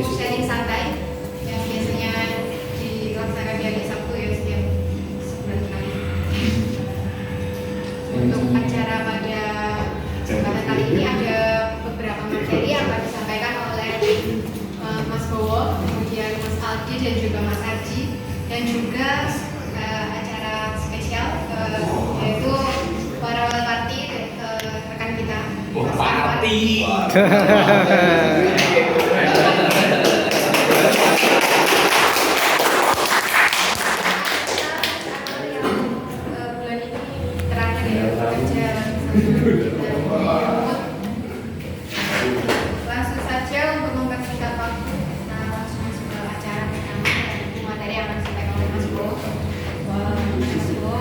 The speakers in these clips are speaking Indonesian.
sharing santai yang biasanya dilaksanakan di hari Sabtu ya setiap sebulan sekali. Untuk acara pada kesempatan kali ini ada beberapa materi yang akan disampaikan oleh Mas Bowo, kemudian Mas Aldi dan juga Mas Arji, dan juga acara spesial yaitu para party rekan kita. Party. Bulan ini terakhir ya kerja langsung saja untuk mempersingkat waktu. Nah, langsung masuk ke acara pertama yaitu materi yang akan disampaikan oleh Mas Bowo. Mas Bowo,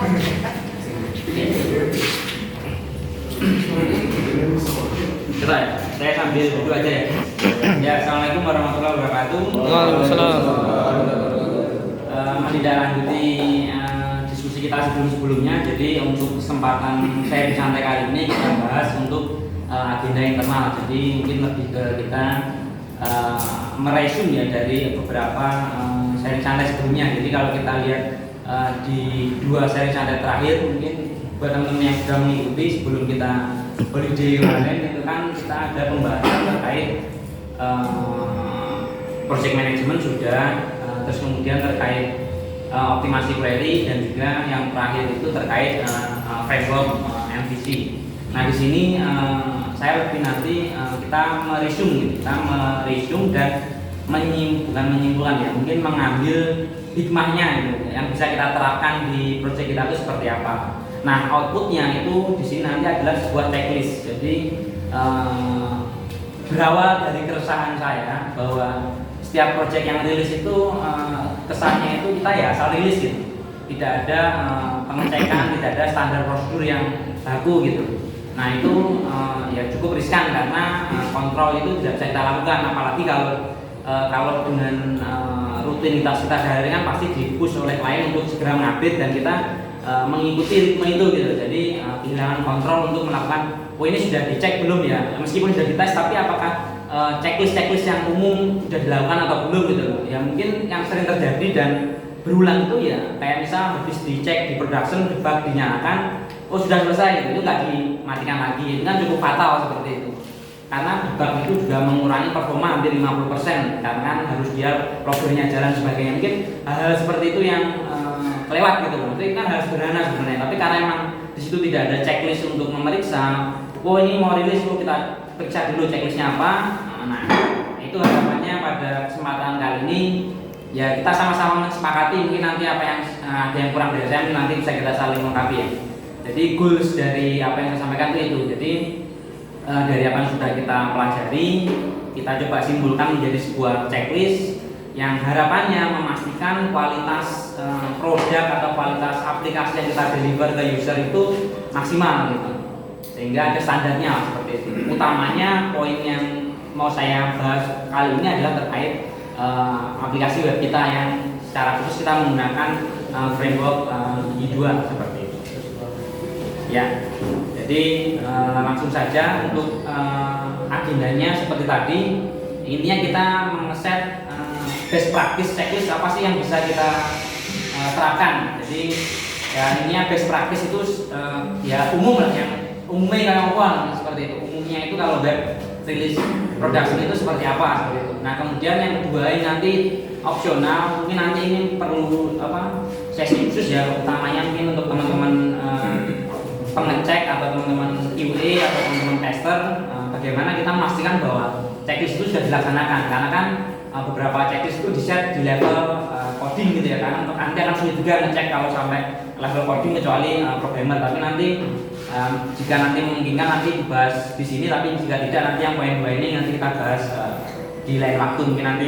Kita ya, saya sambil duduk aja ya. Ya, assalamualaikum warahmatullahi wabarakatuh. Waalaikumsalam. Menindaklanjuti diskusi kita sebelumnya. Jadi untuk kesempatan saya di santai kali ini kita bahas untuk agenda internal. Jadi mungkin lebih ke kita meresum ya dari beberapa seri santai sebelumnya. Jadi kalau kita lihat di dua seri santai terakhir, mungkin buat teman-teman yang sudah mengikuti sebelum kita holiday kemarin itu kan kita ada pembahasan terkait project management sudah, terus kemudian terkait optimasi query, dan juga yang terakhir itu terkait framework MVC. Nah di sini saya lebih nanti kita meresume dan bukan menyimpulkan ya, mungkin mengambil hikmahnya gitu, yang bisa kita terapkan di proyek kita itu seperti apa. Nah outputnya itu di sini nanti adalah sebuah checklist. Jadi berawal dari keresahan saya bahwa setiap proyek yang rilis itu kesannya itu kita ya asal rilis gitu, tidak ada pengecekan, tidak ada standar prosedur yang baku gitu. Nah itu ya cukup riskan karena kontrol itu tidak bisa kita lakukan, apalagi kalau dengan rutinitas kita sehari kan pasti di-push oleh klien untuk segera mengupdate dan kita mengikuti ritme itu gitu. Jadi kehilangan kontrol untuk melakukan, oh ini sudah dicek belum ya, meskipun sudah dites tapi apakah checklist yang umum sudah dilakukan atau belum gitu. Ya mungkin yang sering terjadi dan berulang itu ya kayak misal habis dicek di production, debug, dinyalakan, oh sudah selesai gitu, itu nggak dimatikan lagi, itu kan cukup fatal seperti itu. Karena debug itu juga mengurangi performa hampir 50% karena kan harus dia programnya jalan sebagainya. Mungkin hal-hal seperti itu yang kelewat gitu loh. Itu kan harus sederhana sebenarnya, tapi karena emang di situ tidak ada checklist untuk memeriksa, oh ini mau rilis, oh kita periksa dulu checklistnya apa. Nah itu harapannya pada kesempatan kali ini ya kita sama-sama sepakati, mungkin nanti apa yang ada yang kurang dari saya nanti bisa kita saling melengkapi ya. Jadi goals dari apa yang saya sampaikan itu. Jadi dari apa yang sudah kita pelajari, kita coba simpulkan menjadi sebuah checklist yang harapannya memastikan kualitas produk atau kualitas aplikasi yang kita deliver ke user itu maksimal gitu, sehingga ada standarnya seperti itu. Utamanya poin yang mau saya bahas kali ini adalah terkait aplikasi web kita yang secara khusus kita menggunakan framework I2 seperti itu ya. Jadi langsung saja untuk agendanya seperti tadi. Intinya kita mengeset best practice checklist apa sih yang bisa kita terapkan. Jadi ya ininya best practice itu ya umum lah, yang umumnya kayak apa seperti itu. Umumnya itu kalau web release production itu seperti apa seperti itu. Nah kemudian yang kedua ini nanti opsional, mungkin nanti ini perlu sesi khusus ya, utamanya mungkin untuk teman-teman pengecek atau teman-teman QA atau teman-teman tester, bagaimana kita memastikan bahwa checklist itu sudah dilaksanakan, karena kan beberapa checklist itu di-set di level coding gitu ya, karena nanti akan sulit juga ngecek kalau sampai level coding kecuali programmer. Tapi nanti jika nanti memungkinkan nanti dibahas di sini, tapi jika tidak nanti yang poin-poin ini nanti kita bahas di lain waktu, mungkin nanti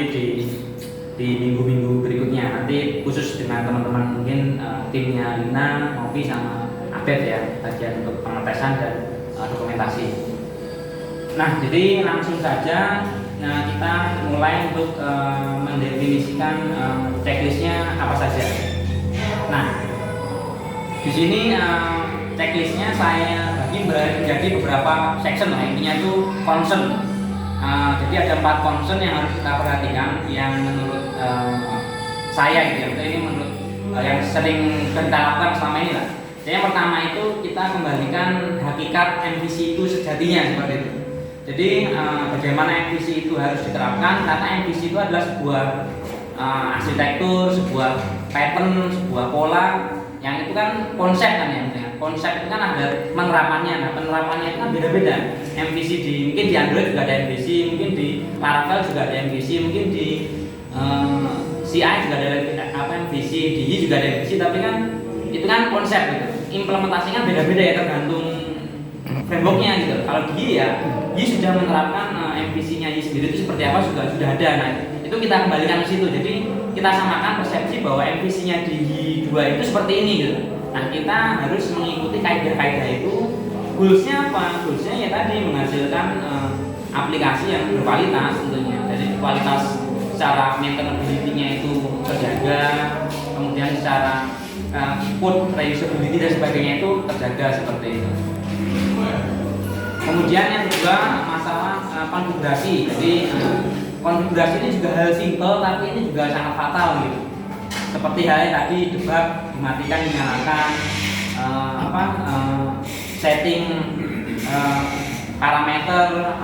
di minggu-minggu berikutnya nanti khusus dengan teman-teman mungkin timnya Lina, Novi sama Abed ya, bagian untuk pengetesan dan dokumentasi. Nah jadi langsung saja kita mulai untuk mendefinisikan checklistnya apa saja. Nah di sini checklistnya saya bagi menjadi beberapa section lah, intinya itu concern. Jadi tapi ada 4 concern yang harus kita perhatikan yang menurut saya gitu ya. Ini menurut yang sering kita lakukan selama ini lah. Jadi yang pertama itu kita kembalikan hakikat MVC itu sejatinya seperti itu. Jadi bagaimana MVC itu harus diterapkan, karena MVC itu adalah sebuah arsitektur, sebuah pattern, sebuah pola yang itu kan konsep kan ya. Konsep itu kan ada penerapannya. Nah, penerapannya itu kan beda-beda. MVC mungkin di Android juga ada MVC, mungkin di Laravel juga ada MVC, mungkin di CI juga ada MVC, di Y juga ada MVC, tapi kan itu kan konsep gitu. Implementasinya beda-beda ya, tergantung frameworknya gitu. Kalau di Y ya, Y sudah menerapkan MVC-nya Y sendiri itu seperti apa sudah ada. Nah, itu kita kembalikan ke situ. Jadi kita samakan persepsi bahwa MVC-nya di Y2 itu seperti ini gitu. Nah, kita harus mengikuti kaidah-kaidah itu. Goals-nya apa? Goals-nya ya tadi menghasilkan aplikasi yang berkualitas tentunya. Jadi kualitas secara maintainability-nya itu terjaga, kemudian secara code reusability dan sebagainya itu terjaga seperti itu. Kemudian yang kedua masalah konfigurasi. Jadi konfigurasi ini juga hal simple tapi ini juga sangat fatal gitu. Seperti halnya tadi debug, dimatikan, dinyalakan, setting parameter,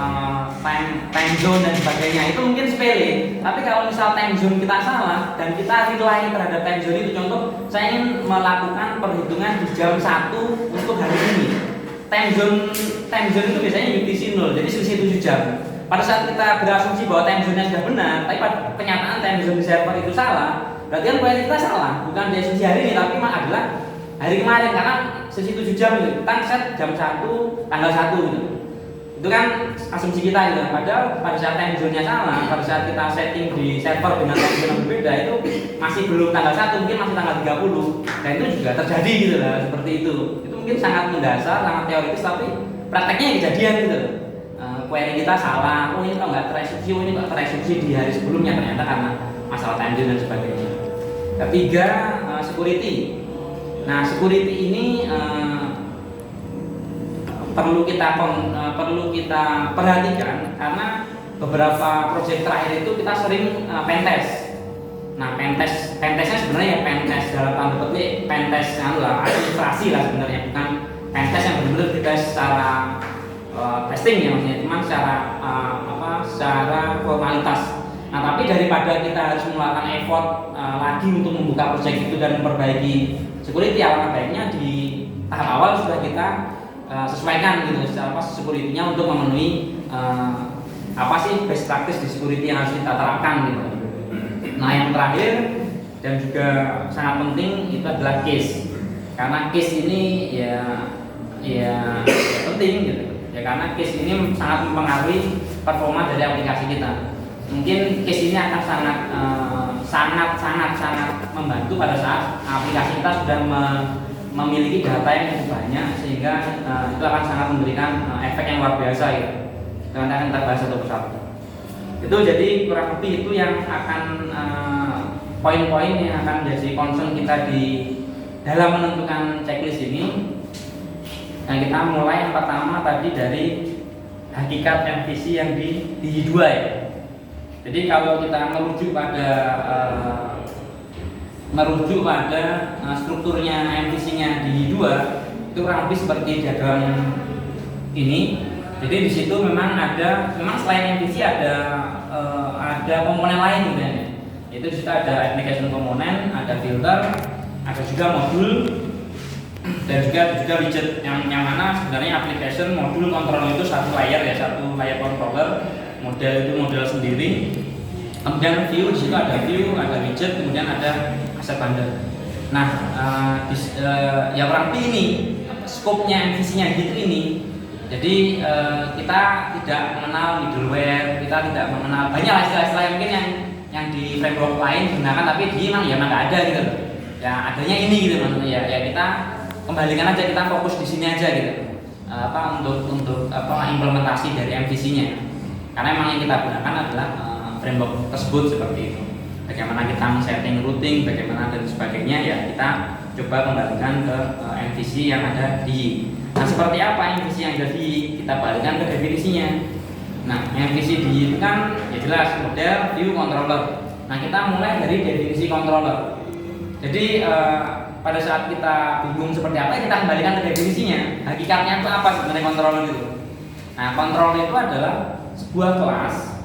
time zone dan sebagainya itu mungkin sepele. Tapi kalau misal time zone kita salah dan kita rely terhadap time zone itu, contoh saya ingin melakukan perhitungan di jam 1 untuk hari ini. Time zone itu biasanya UTC 0, jadi selisih 7 jam. Pada saat kita berasumsi bahwa time zone-nya sudah benar, tapi pada kenyataan time zone di server itu salah, berarti kan query kita salah, bukan di asumsi hari ini, tapi adalah hari kemarin, karena selisih 7 jam itu, kita set jam 1, tanggal 1 gitu. Itu kan asumsi kita gitu. Padahal pada saat time zone-nya salah, pada saat kita setting di server dengan time zone yang berbeda, itu masih belum tanggal 1, mungkin masih tanggal 30. Dan itu juga terjadi gitu lah, seperti itu. Itu mungkin sangat mendasar, sangat teoritis, tapi prakteknya kejadian gitu. Query kita salah, ini kok nggak tereksekusi, ini kok tereksekusi di hari sebelumnya, ternyata karena masalah time zone dan sebagainya. Ketiga, security. Nah, security ini perlu kita perhatikan karena beberapa proyek terakhir itu kita sering pentest. Nah, pentestnya sebenarnya ya pentest dalam tanda petik pentest administrasi lah sebenarnya, bukan pentest yang benar-benar kita secara testing ya maksudnya, cuma secara formalitas. Nah, tapi daripada kita harus mengeluarkan effort lagi untuk membuka proyek itu dan memperbaiki security, alangkah baiknya di tahap awal sudah kita sesuaikan gitu secara security-nya untuk memenuhi apa sih best practice di security yang harus kita terapkan gitu. Nah, yang terakhir dan juga sangat penting itu adalah case. Karena case ini ya penting gitu. Ya karena case ini sangat mempengaruhi performa dari aplikasi kita. Mungkin case ini akan sangat membantu pada saat aplikasi kita sudah memiliki data yang cukup banyak, sehingga itu akan sangat memberikan efek yang luar biasa ya. Nanti akan kita bahas satu persatu. Itu jadi kurang lebih itu yang akan poin-poin yang akan menjadi concern kita di dalam menentukan checklist ini. Nah, kita mulai yang pertama tadi dari hakikat MVC yang di Y2 ya. Jadi kalau kita merujuk pada strukturnya MVC-nya di Y2 itu kurang lebih seperti diagram ini. Jadi di situ memang selain MVC ada komponen lain gitu ya. Itu di situ ada application komponen, ada filter, ada juga modul, dan juga widget yang mana sebenarnya application modul controller itu satu layer controller, model itu model sendiri. Kemudian view, di situ ada view, ada widget, kemudian ada asset bundle. Nah, ya kurang lebih ini scope-nya MVC-nya gitu ini. Jadi kita tidak mengenal middleware, kita tidak mengenal banyak istilah-istilah mungkin yang di framework lain digunakan, tapi di memang nggak ada gitu. Ya adanya ini gitu maksudnya ya kita kembalikan aja, kita fokus di sini aja gitu. Untuk implementasi dari MVC-nya. Karena memang yang kita gunakan adalah framework tersebut seperti itu. Bagaimana kita men-setting routing, bagaimana dan sebagainya ya kita coba kembalikan ke MVC yang ada di. Nah, seperti apa MVC yang ada di, kita balikkan ke definisinya. Nah, yang VCD itu kan ya jelas model view controller. Nah, kita mulai dari definisi controller. Jadi pada saat kita bingung seperti apa, kita kembalikan ke definisinya. Hakikatnya itu apa sebenarnya controller itu? Nah, controller itu adalah sebuah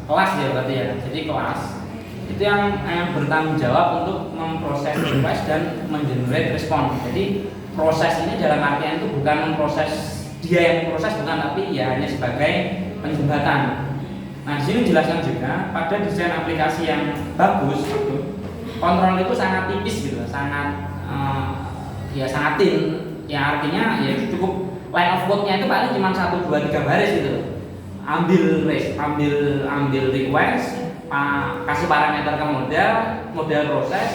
kelas ya berarti ya. Jadi kelas itu yang bertanggung jawab untuk memproses request dan mengenerate respon. Jadi proses ini dalam artian itu bukan memproses dia yang memproses, bukan, tapi ya hanya sebagai penjembatan. Nah, di sini dijelaskan juga pada desain aplikasi yang bagus, kontrol itu sangat tipis gitu, sangat sangat thin. Ya artinya ya cukup line of code-nya itu paling cuma 1, 2, 3 baris gitu. Ambil request, kasih parameter ke model proses,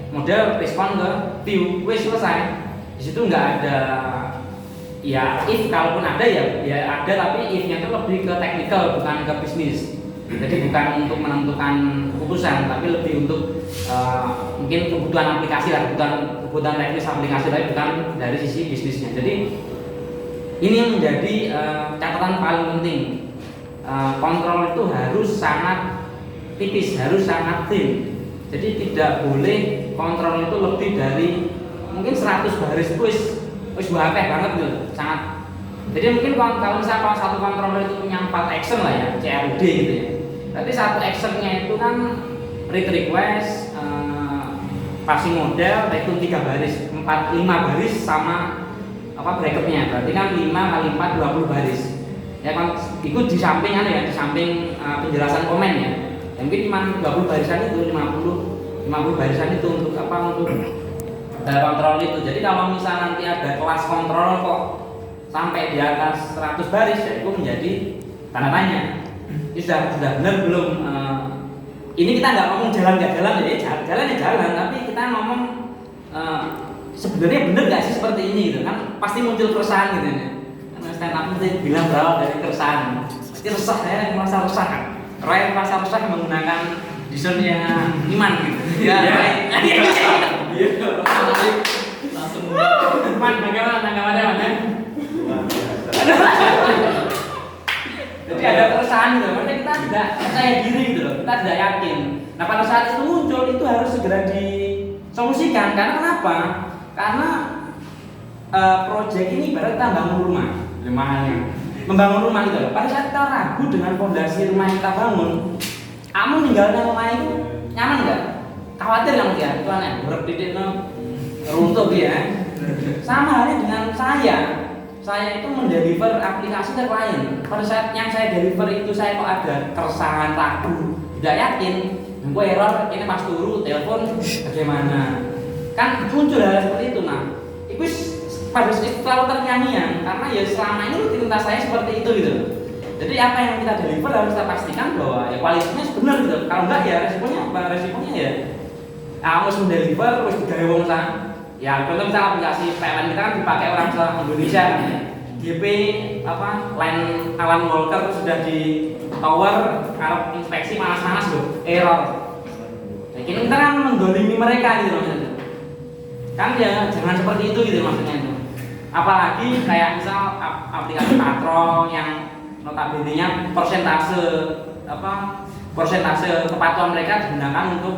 model respon ke view, wes selesai. Di situ nggak ada ya if, kalaupun ada ya ada, tapi if-nya itu lebih ke technical bukan ke bisnis. Jadi bukan untuk menentukan keputusan, tapi lebih untuk mungkin kebutuhan aplikasi lah, kebutuhan teknis aplikasi, tapi bukan dari sisi bisnisnya. Jadi ini yang menjadi catatan paling penting. Kontrol itu harus sangat tipis, harus sangat thin. Jadi tidak boleh kontrol itu lebih dari mungkin 100 baris itu wis akeh banget gitu, sangat. Jadi mungkin kalau misalnya satu controller itu punya 4 action lah ya, CRUD gitu ya. Berarti satu actionnya itu kan read request, passing model, return 3 baris, 5 baris sama bracketnya. Berarti kan 5 kali 4 20 baris. Ya kan itu di samping di samping penjelasan komen ya. Yang mungkin cuma 20 barisan itu, 50 barisan itu untuk untuk kontrol itu. Jadi kalau misal nanti ada kelas kontrol kok sampai di atas 100 baris, ya itu menjadi tanda tanya. Ini sudah benar belum? Ini kita nggak ngomong jalan nggak jalan, jalan ya jalan, tapi kita ngomong sebenarnya benar nggak sih seperti ini gitu kan? Pasti muncul keresahan gitu ya. Karena stand up itu bilang berawal dari keresahan. Pasti resah, saya merasa resah kan. Roy merasa resah menggunakan desainnya Iman gitu. Iya. Langsung Man, bagaimana tanggapannya Man? Jadi ada keresahan gitu, makanya kita tidak percaya diri gitu loh, kita tidak yakin. Nah pada saat itu muncul itu harus segera disolusikan. Karena kenapa? Karena proyek ini ibarat kita bangun membangun rumah gitu loh. Pada saat kita ragu dengan fondasi rumah yang kita bangun, kamu ninggalin rumah itu nyaman nggak? Khawatir nggak dia? Itu aneh, berpikir runtuh dia. Sama halnya dengan saya itu mendeliver aplikasi ke klien. Pada saat yang saya deliver itu saya kok ada keresahan, ragu, tidak yakin, gue error, ini pas turu telepon bagaimana? Kan muncul hal seperti itu. Nah, itu pada selalu ternyanyian karena ya selama ini rutinitas saya seperti itu gitu. Jadi apa yang kita deliver harus kita pastikan bahwa ya kualitasnya benar gitu. Kalau enggak ya resikonya apa? Resikonya ya harus mendeliver terus digawe wong sak. Ya contoh misalnya aplikasi PLN kita kan dipakai orang Indonesia kan ya. GP line Alan Walker sudah di tower kalau inspeksi panas-panas loh, error. Nah, kita kan mendolimi mereka gitu maksudnya. Kan ya jangan seperti itu gitu maksudnya itu. Apalagi kayak misal aplikasi patrol yang notabene-nya persentase kepatuhan mereka digunakan untuk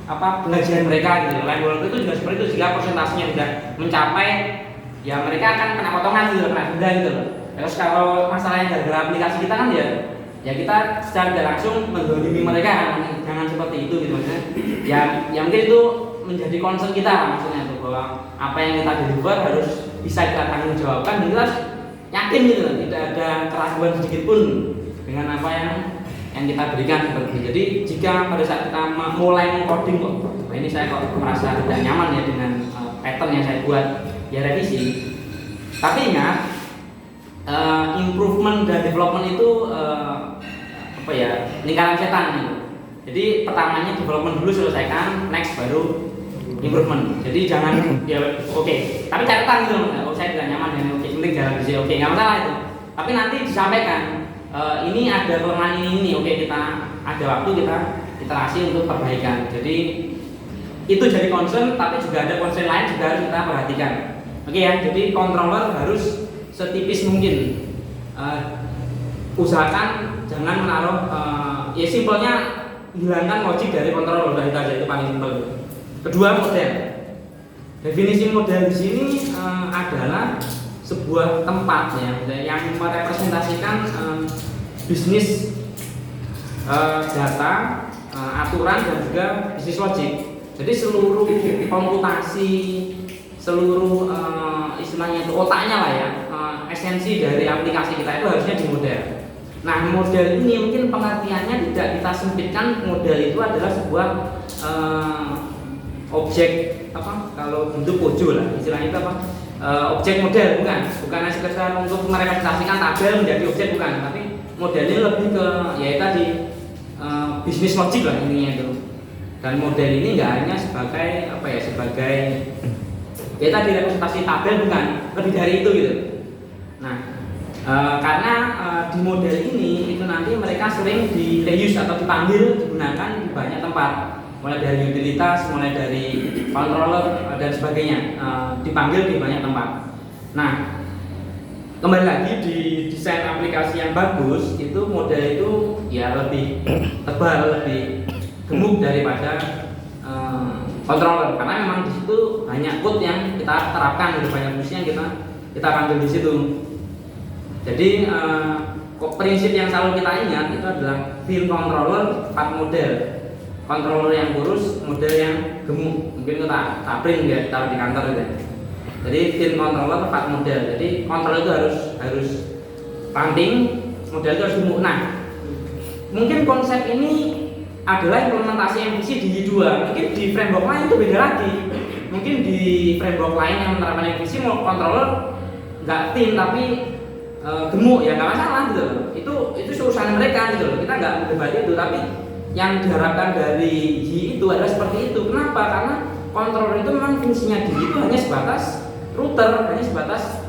pengajian mereka gitu. Line Walker itu juga seperti itu, jika persentasenya tidak mencapai ya mereka akan kena potongan gitu, kena denda gitu loh. Terus kalau masalahnya gara-gara aplikasi kita kan ya kita secara tidak langsung mendolimi mereka, jangan seperti itu gitu maksudnya. Ya mungkin itu menjadi concern kita maksudnya itu, bahwa apa yang kita deliver harus bisa kita tanggung jawabkan dan kita yakin gitu loh, tidak ada keraguan sedikit pun dengan apa yang kita berikan seperti itu. Jadi jika pada saat kita mulai mengcoding kok, ini saya kok merasa tidak nyaman ya dengan pattern yang saya buat, ya revisi. Tapi ingat, improvement dan development itu lingkaran setan gitu. Jadi pertamanya development dulu selesaikan, next baru improvement. Jadi jangan tapi catatan gitu, saya tidak nyaman dengan penting jalan di sini, nggak masalah itu. Tapi nanti disampaikan. Ini ada kelemahan ini, kita ada waktu kita iterasi untuk perbaikan. Jadi itu jadi concern, tapi juga ada concern lain juga harus kita perhatikan. Ya, jadi controller harus setipis mungkin. Usahakan jangan menaruh ya simpelnya hilangkan logik dari kontrol, udah itu aja, itu paling simpel. Kedua, model. Definisi model di sini adalah sebuah tempat ya yang merepresentasikan bisnis data, aturan dan juga bisnis logik. Jadi seluruh komputasi, seluruh istilahnya itu otaknya lah ya, esensi dari aplikasi kita itu harusnya di model. Nah, model ini mungkin pengertiannya tidak kita sempitkan, model itu adalah sebuah objek apa? Kalau bentuk pojok lah, istilahnya itu apa? Objek model bukan hanya sekedar untuk merepresentasikan tabel menjadi objek, bukan, tapi model ini lebih ke ya tadi bisnis logik lah intinya itu. Dan model ini nggak hanya sebagai apa ya, sebagai ya tadi representasi tabel, bukan, lebih dari itu gitu. Nah, karena di model ini itu nanti mereka sering di reuse atau dipanggil, digunakan di banyak tempat, mulai dari utilitas, mulai dari controller dan sebagainya, dipanggil di banyak tempat. Nah, kembali lagi di desain aplikasi yang bagus itu model itu ya lebih tebal, lebih gemuk daripada controller, karena memang di situ banyak code yang kita terapkan, ada banyak fungsi yang kita panggil di situ. Jadi prinsip yang selalu kita ingat itu adalah thin controller, fat model. Controller yang kurus, model yang gemuk. Mungkin kita print ya, taruh di kantor gitu. Jadi thin controller, fat model. Jadi controller itu harus pumping, model itu harus gemuk. Nah, mungkin konsep ini adalah implementasi MVC di Y2. Mungkin di framework lain itu beda lagi. Mungkin di framework lain yang menerapkan MVC mau controller nggak thin tapi gemuk, ya nggak masalah gitu. Itu urusan mereka gitu loh. Kita nggak berdebat itu, tapi yang diharapkan dari Y itu adalah seperti itu. Kenapa? Karena controller itu memang fungsinya di Y itu hanya sebatas router, hanya sebatas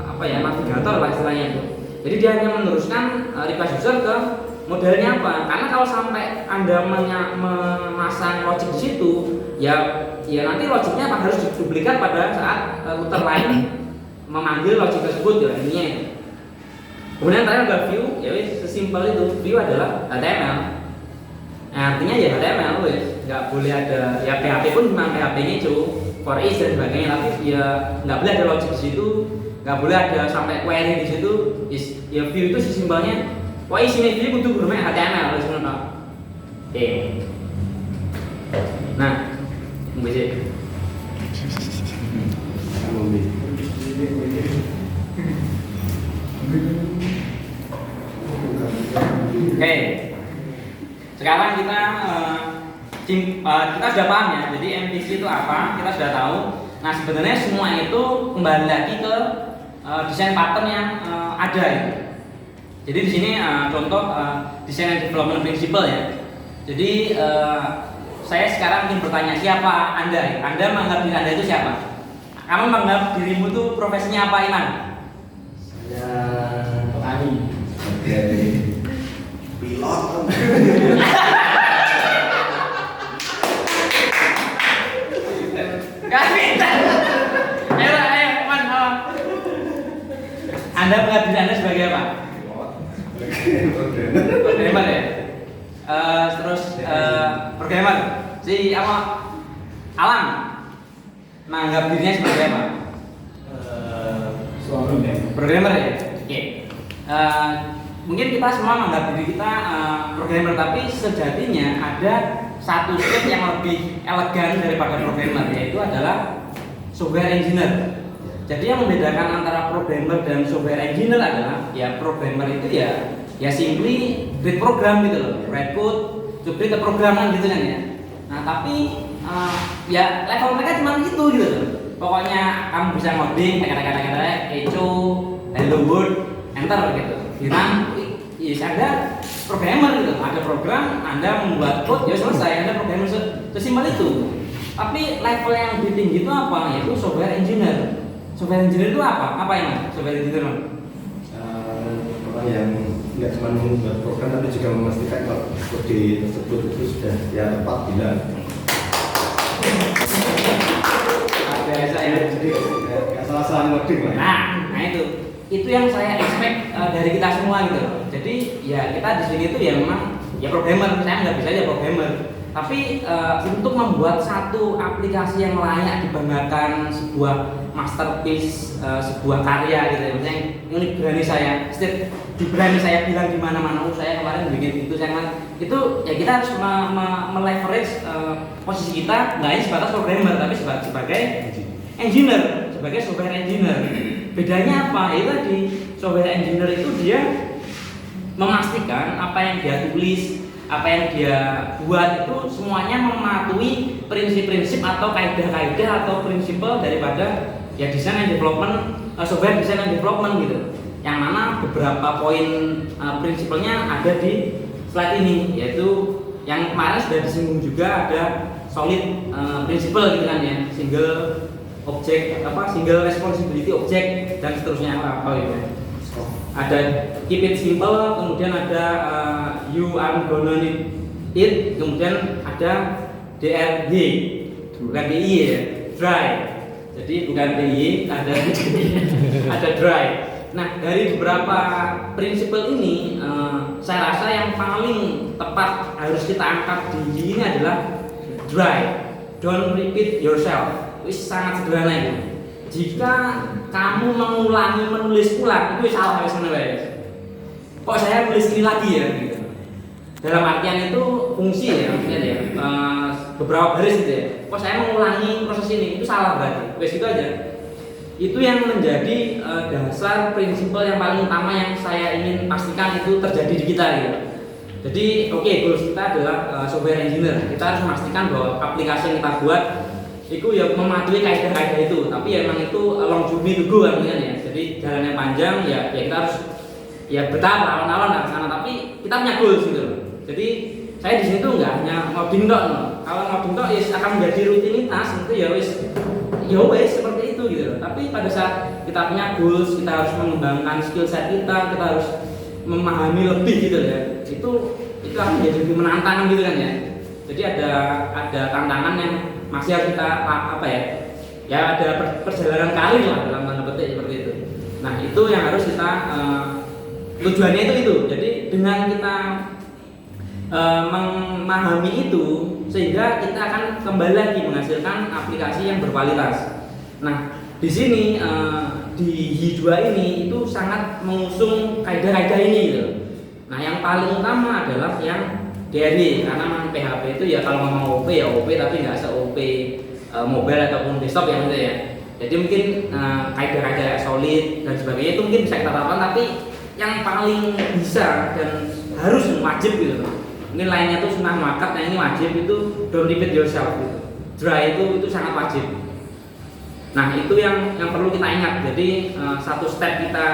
apa ya, navigator lah istilahnya itu. Jadi dia hanya meneruskan request user ke modelnya apa. Karena kalau sampai Anda memasang logic di situ, ya nanti logiknya harus diduplikat pada saat router lain memanggil logic tersebut ya intinya. Kemudian terakhir ada view, ya wis sesimpel itu. View adalah HTML. Nah, artinya ya HTML wis, nggak boleh ada ya PHP pun memang PHP-nya itu for each dan sebagainya, tapi ya nggak boleh ada logic di situ, nggak boleh ada sampai query di situ. Ya view itu sesimpelnya, wah isinya view untuk bermain HTML wis ngono. Oke. Nah, bisa. Oke, sekarang kita sudah paham ya. Jadi MVC itu apa? Kita sudah tahu. Nah, sebenarnya semua itu kembali lagi ke desain pattern yang ada itu. Jadi di sini contoh desain and development principle ya. Jadi saya sekarang ingin bertanya, siapa Anda? Anda menganggap diri Anda itu siapa? Kamu menganggap dirimu itu profesinya apa, Iman? Saya petani. Pilot. Gak bisa. Ayo, Man. Anda menganggap diri Anda sebagai apa? Programmer ya. Terus programmer. Si apa? Alam menganggap dirinya sebagai apa? Programmer ya. Oke. Mungkin kita semua menganggap diri kita programmer, tapi sejatinya ada satu step yang lebih elegan daripada programmer, yaitu adalah software engineer. Jadi yang membedakan antara programmer dan software engineer adalah ya programmer itu ya simply read program gitu loh, write code, to create a program gitu kan ya. Nah tapi ya level mereka cuma gitu loh. Pokoknya kamu bisa ngoding kata-kata echo, hello world, enter gitu. Bilang, ya ada programmer gitu, ada program, Anda membuat code, ya selesai, Anda programmer sesimpel itu. Tapi level yang lebih tinggi itu apa? Yaitu software engineer. Software engineer itu apa? Apa yang software engineer? Orang yang tidak cuma membuat program, tapi juga memastikan kalau kode tersebut itu sudah ya tepat bila. Biasa ya. Jadi nggak salah-salah ngoding lah. Nah itu. itu yang saya expect dari kita semua gitu loh. Jadi ya kita di sini tuh ya memang ya programmer, saya nggak bisa aja programmer. Tapi untuk membuat satu aplikasi yang layak dibanggakan, sebuah masterpiece, sebuah karya gitu ya, maksudnya ini berani saya, berani saya bilang di mana-mana, saya kemarin bikin itu, itu ya kita harus meleverage posisi kita nggak hanya sebatas programmer, tapi sebagai engineer, sebagai software engineer. Bedanya apa? Itu tadi software engineer itu dia memastikan apa yang dia tulis, apa yang dia buat itu semuanya mematuhi prinsip-prinsip atau kaidah-kaidah atau prinsipal daripada ya design and development, software design and development gitu. Yang mana beberapa poin prinsipalnya ada di slide ini, yaitu yang kemarin sudah disinggung juga, ada solid principle gitu kan ya, single responsibility object dan seterusnya apa gitu. Ada keep it simple, kemudian ada you are gonna need it, kemudian ada DRY, bukan DI ya, dry. Jadi bukan DI, ada dry. Nah, dari beberapa prinsipal ini saya rasa yang paling tepat harus kita angkat di ini adalah dry. Don't repeat yourself. Wis sangat sederhana itu. Jika kamu mengulangi menulis ulang itu salah wis ngene wae. Kok saya nulis ini lagi ya gitu. Dalam artian itu fungsi ya, maksudnya ya. Beberapa baris gitu ya. Kok saya mengulangi proses ini itu salah berarti. Wis itu aja. Itu yang menjadi dasar prinsipal yang paling utama yang saya ingin pastikan itu terjadi di kita gitu. Jadi goals kita adalah software engineer. Kita harus memastikan bahwa aplikasi yang kita buat itu ya mematuhi kaidah-kaidah itu, tapi ya memang itu long journey to go kan ya. Jadi jalannya panjang ya kita harus ya bertahap lawan-lawan ke sana, tapi kita punya goals gitu loh. Jadi saya di sini tuh nggak hanya ngoding tok no. Kalau ngoding tok akan menjadi rutinitas itu ya wis seperti itu gitu loh. Tapi pada saat kita punya goals, kita harus mengembangkan skill set kita harus memahami lebih gitu ya. Itu akan menjadi lebih menantang gitu kan ya. Jadi ada tantangan yang masih harus kita ada perjalanan karir lah dalam tanda petik seperti itu. Nah itu yang harus kita tujuannya itu. Jadi dengan kita memahami itu sehingga kita akan kembali lagi menghasilkan aplikasi yang berkualitas. Nah di sini di Hi2 ini itu sangat mengusung kaidah-kaidah ini gitu. Nah yang paling utama adalah yang DRY, karena memang PHP itu ya kalau ngomong OP ya OP, tapi nggak se-OP mobile ataupun desktop ya maksudnya ya. Jadi mungkin kaidah-kaidah solid dan sebagainya itu mungkin bisa kita terapkan, tapi yang paling bisa dan harus wajib gitu. Ini lainnya tuh sunnah muakkad, yang ini wajib itu don't repeat yourself gitu. Dry itu sangat wajib. Nah itu yang perlu kita ingat. Jadi satu step kita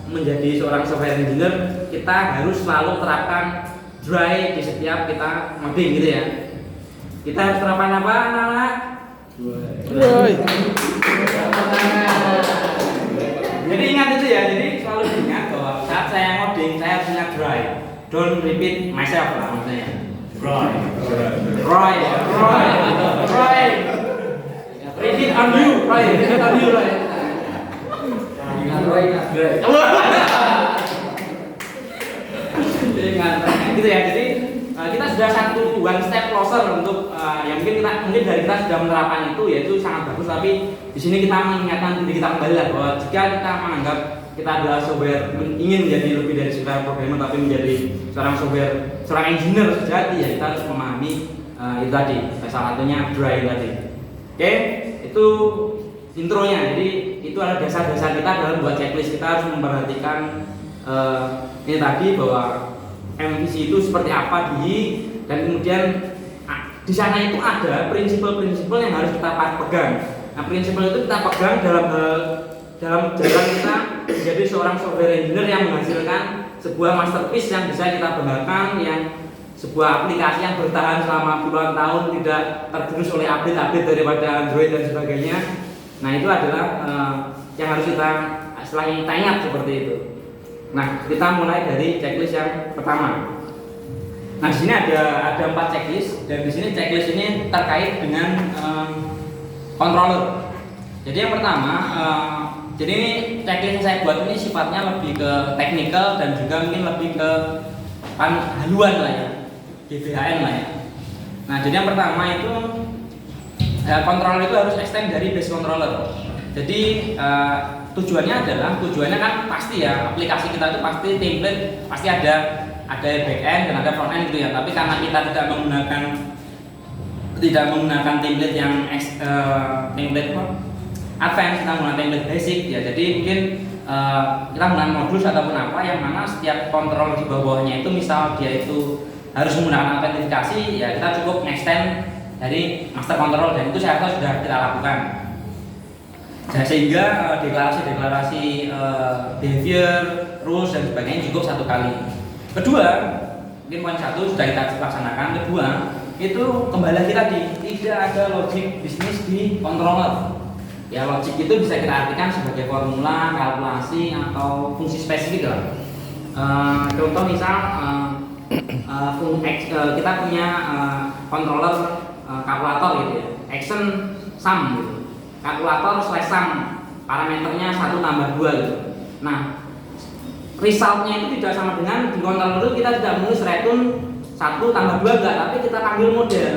menjadi seorang software engineer, kita harus selalu terapkan dry di setiap kita ngoding gitu ya. Kita harus terapkan apa anak-anak? Dry. Jadi ingat itu ya, jadi selalu ingat bahwa saat saya ngoding saya harus ingat dry. Don't repeat myself lah maksudnya. Dry. Repeat on you, right? Repeat on you, right? Gitu ya. Jadi kita sudah one step closer untuk yang mungkin dari kita sudah menerapkan itu, yaitu sangat bagus. Tapi di sini kita mengingatkan diri kita kembali lah bahwa jika kita menganggap kita adalah software, ingin menjadi lebih dari sekedar programmer tapi menjadi seorang engineer sejati, ya kita harus memahami itu tadi. Salah satunya dry tadi. Oke, itu intronya. Jadi itu adalah dasar-dasar kita dalam buat checklist. Kita harus memperhatikan ini tadi bahwa MVC itu seperti apa dan kemudian di sana itu ada prinsipal-prinsipal yang harus kita pegang. Nah, prinsipal itu kita pegang dalam jalan kita menjadi seorang software engineer yang menghasilkan sebuah masterpiece yang bisa kita banggakan, yang sebuah aplikasi yang bertahan selama puluhan tahun, tidak tergerus oleh update-update daripada Android dan sebagainya. Nah itu adalah yang harus kita setelah kita ingat seperti itu. Nah kita mulai dari checklist yang pertama. Nah di sini ada 4 checklist, dan di sini checklist ini terkait dengan controller. Jadi yang pertama Jadi ini checklist yang saya buat ini sifatnya lebih ke teknikal dan juga mungkin lebih ke haluan lah ya, GBHN lah ya. Nah jadi yang pertama itu controller itu harus extend dari base controller. Jadi tujuannya kan pasti ya, aplikasi kita itu pasti template, pasti ada backend dan ada frontend gitu ya. Tapi karena kita tidak menggunakan template yang template advance, kita menggunakan template basic ya. Jadi mungkin kita menggunakan modul ataupun apa yang mana setiap kontrol di bawahnya itu misal dia itu harus menggunakan autentikasi ya, kita cukup extend dari master control dan itu saya rasa sudah kita lakukan. Sehingga deklarasi behavior, rules dan sebagainya cukup satu kali. Kedua, mungkin poin satu sudah kita laksanakan. Kedua, itu kembali lagi tadi tidak ada logic bisnis di controller. Ya logic itu bisa kita artikan sebagai formula, kalkulasi atau fungsi spesifik lah. Contoh misal kita punya controller kalkulator gitu ya, action sum gitu, kalkulator slash sum, parameternya 1 tambah 2 gitu. Nah resultnya itu tidak sama dengan di controller itu kita tidak menulis return 1 tambah 2 enggak, tapi kita panggil model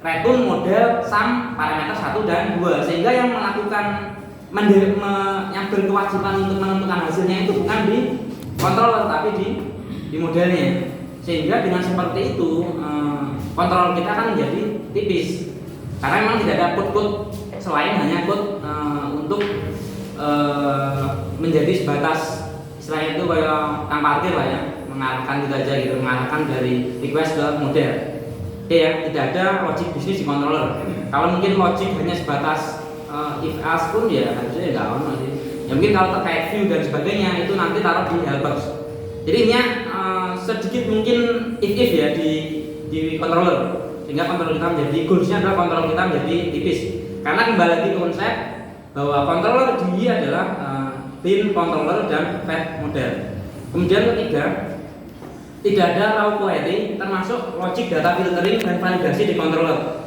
return model sum parameter 1 dan 2, sehingga yang melakukan yang berkewajiban untuk menentukan hasilnya itu bukan di controller tapi di modelnya. Sehingga dengan seperti itu kontrol kita kan menjadi tipis karena memang tidak ada code selain hanya code untuk menjadi sebatas istilahnya itu kayak tang parkir lah ya, mengarahkan gitu aja gitu, mengarahkan dari request ke model. Oke ya, tidak ada logic bisnis di controller. Kalau mungkin logic hanya sebatas if else pun ya harusnya nggak ono sih. Ya mungkin kalau terkait view dan sebagainya itu nanti taruh di helpers. Jadi ini sedikit mungkin if ya di controller, sehingga controller kita menjadi goalsnya adalah controller kita menjadi tipis. Karena kembali lagi ke konsep bahwa controller DI adalah bin controller dan fed model. Kemudian ketiga, tidak ada raw query termasuk logic data filtering dan validasi di controller.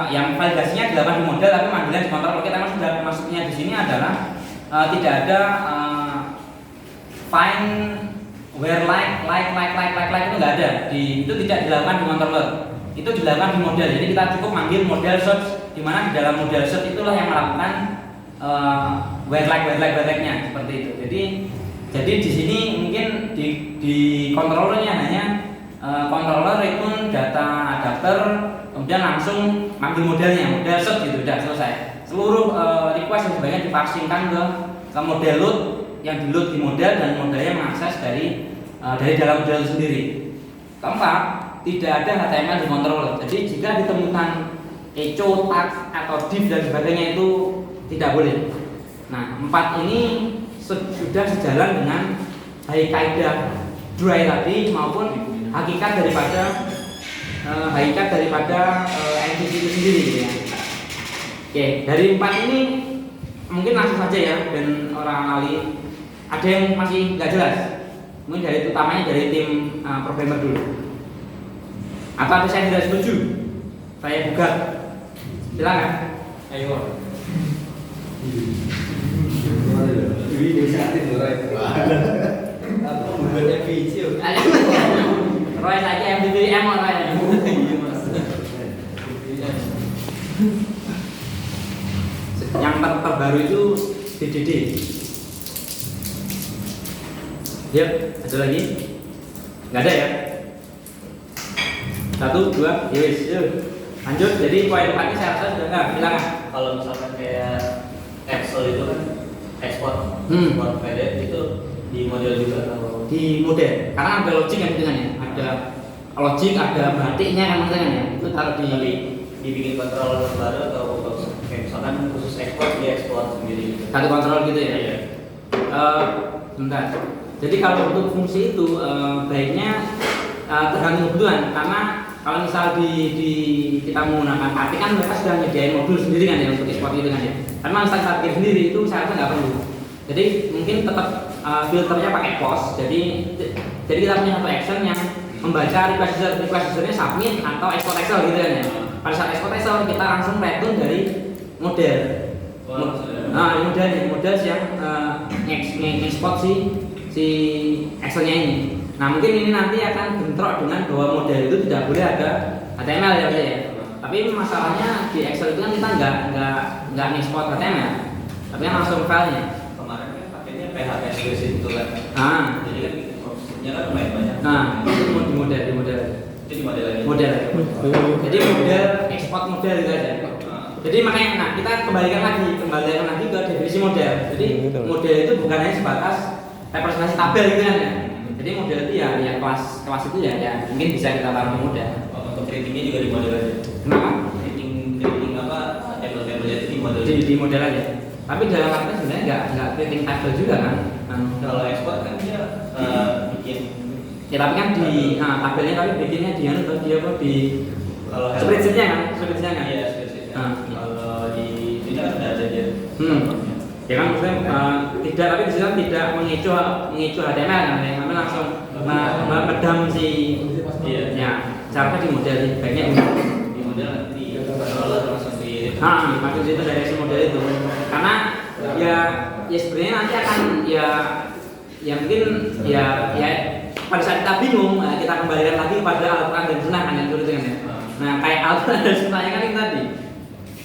Yang validasinya dilakukan di model tapi panggilan di controller. Kita maksudnya di sini adalah tidak ada find where like itu nggak ada, itu tidak dilakukan di controller, itu dilakukan di model. Jadi kita cukup manggil model search, di mana di dalam model search itulah yang melakukan where like-nya seperti itu. Jadi di sini mungkin di controllernya hanya controller return data adapter, kemudian langsung manggil modelnya, model search gitu, udah selesai. Seluruh request yang sebenarnya diparsingkan ke model load, yang di load di model dan modelnya mengakses dari dalam model sendiri. Keempat, tidak ada HTML di controller. Jadi jika ditemukan echo, tag atau div dan sebagainya itu tidak boleh. Nah, 4 ini sudah sejalan dengan baik kaidah dry tadi maupun hakikat daripada MVC itu sendiri gitu ya. Oke, dari 4 ini mungkin langsung saja ya, dan orang ahli ada yang masih nggak jelas. Mungkin dari utamanya dari tim programmer dulu. Apa saya tidak setuju? Saya buka. Silakan. Ayo. Ini inisiatif Roy. Apa membuatnya video? Roy saja MVVM Roy. Yang terbaru itu DDD. Yuk, ada lagi? Nggak ada ya? 1, 2, yowis, yuk. Lanjut. Jadi poin 4 ini saya rasa sudah nggak. Silakan. Kalau misalkan kayak Excel itu kan export PDF itu di model juga atau di model, karena ada logic yang dengan ya, ada logic, ada batiknya kan dengan ya, itu taruh di dibikin kontrol baru atau kayak misalkan khusus ekspor dia ekspor sendiri gitu. satu kontrol gitu ya. Iya. Bentar. Jadi kalau untuk fungsi itu baiknya tergantung kebutuhan, karena kalau misal kita menggunakan Kartik kan mereka sudah menyediakan modul sendiri kan ya untuk ekspor itu kan ya. Karena misal Kartik sendiri itu saya rasa nggak perlu. Jadi mungkin tetap filternya pakai post. Jadi kita punya satu action yang membaca request usernya submit atau export Excel gitu kan ya. Pada saat export Excel kita langsung return dari model. Nah, model yang ngekspor si Excelnya ini. Nah, mungkin ini nanti akan bentrok dengan bahwa model itu tidak boleh ada HTML ya, ya. Tapi masalahnya di Excel itu kan kita nggak ngekspor HTML, tapi kan langsung filenya. Kemarin kan pakainya PHP itu kan. Jadi kan opsinya kan lumayan banyak. Nah, itu di model. Itu di model lagi. Jadi model ekspor model gitu aja. Jadi makanya, nah kita kembalikan lagi ke definisi model. Jadi model itu bukan hanya sebatas representasi tabel gitu kan ya. Jadi model itu ya kelas itu ya mungkin bisa kita taruh di model. Untuk ratingnya juga di model aja. Kenapa? Rating apa? Tabel-tabelnya itu di model. Di model aja. Tapi dalam arti sebenarnya nggak rating tabel juga kan. Kalau ekspor kan dia bikin. Ya tapi kan di tabelnya tapi bikinnya di Kalau spreadsheetnya kan. Iya, spreadsheet. Kalau di ini kan ada dia. Ya kan maksudnya tapi di sini tidak mengecu HTML kan, ya kami langsung medam si ya caranya di model baiknya di model nanti langsung di maksud itu dari si model itu karena ya sebenarnya nanti akan ya mungkin ya pada saat kita bingung kita kembalikan lagi kepada Al-Quran dan Sunnah kan yang tulis kan ya. Nah kayak Al-Quran dan Sunnahnya kan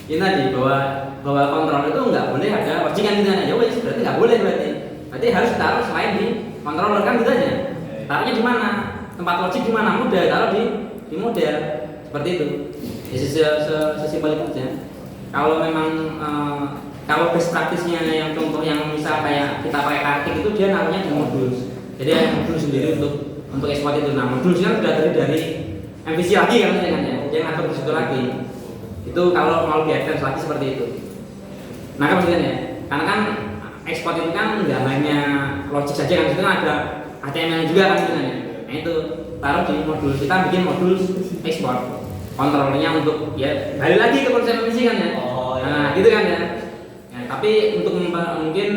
ini tadi bahwa kontrol itu nggak boleh ada wajibkan gitu aja, wes berarti nggak boleh berarti harus taruh selain di controller kan gitu aja. Taruhnya di mana? Tempat logik di mana? Model taruh di model seperti itu. Ya sesimpel itu aja. Kalau memang kalau best practice-nya yang contoh yang misal kayak kita pakai kartik itu dia naruhnya di modul. Jadi ada modul sendiri untuk ekspor itu. Nah modul kan sudah dari MVC lagi kan ya, dia ngatur di situ lagi. Itu kalau mau di advance lagi seperti itu. Nah kan maksudnya ya, karena kan ekspor itu kan nggak hanya logik saja kan, itu kan ada HTML juga kan sebenarnya. Nah itu taruh di modul, kita bikin modul ekspor, kontrolnya untuk ya balik lagi ke konsep MVC kan ya. Nah gitu kan ya. Ya tapi untuk mungkin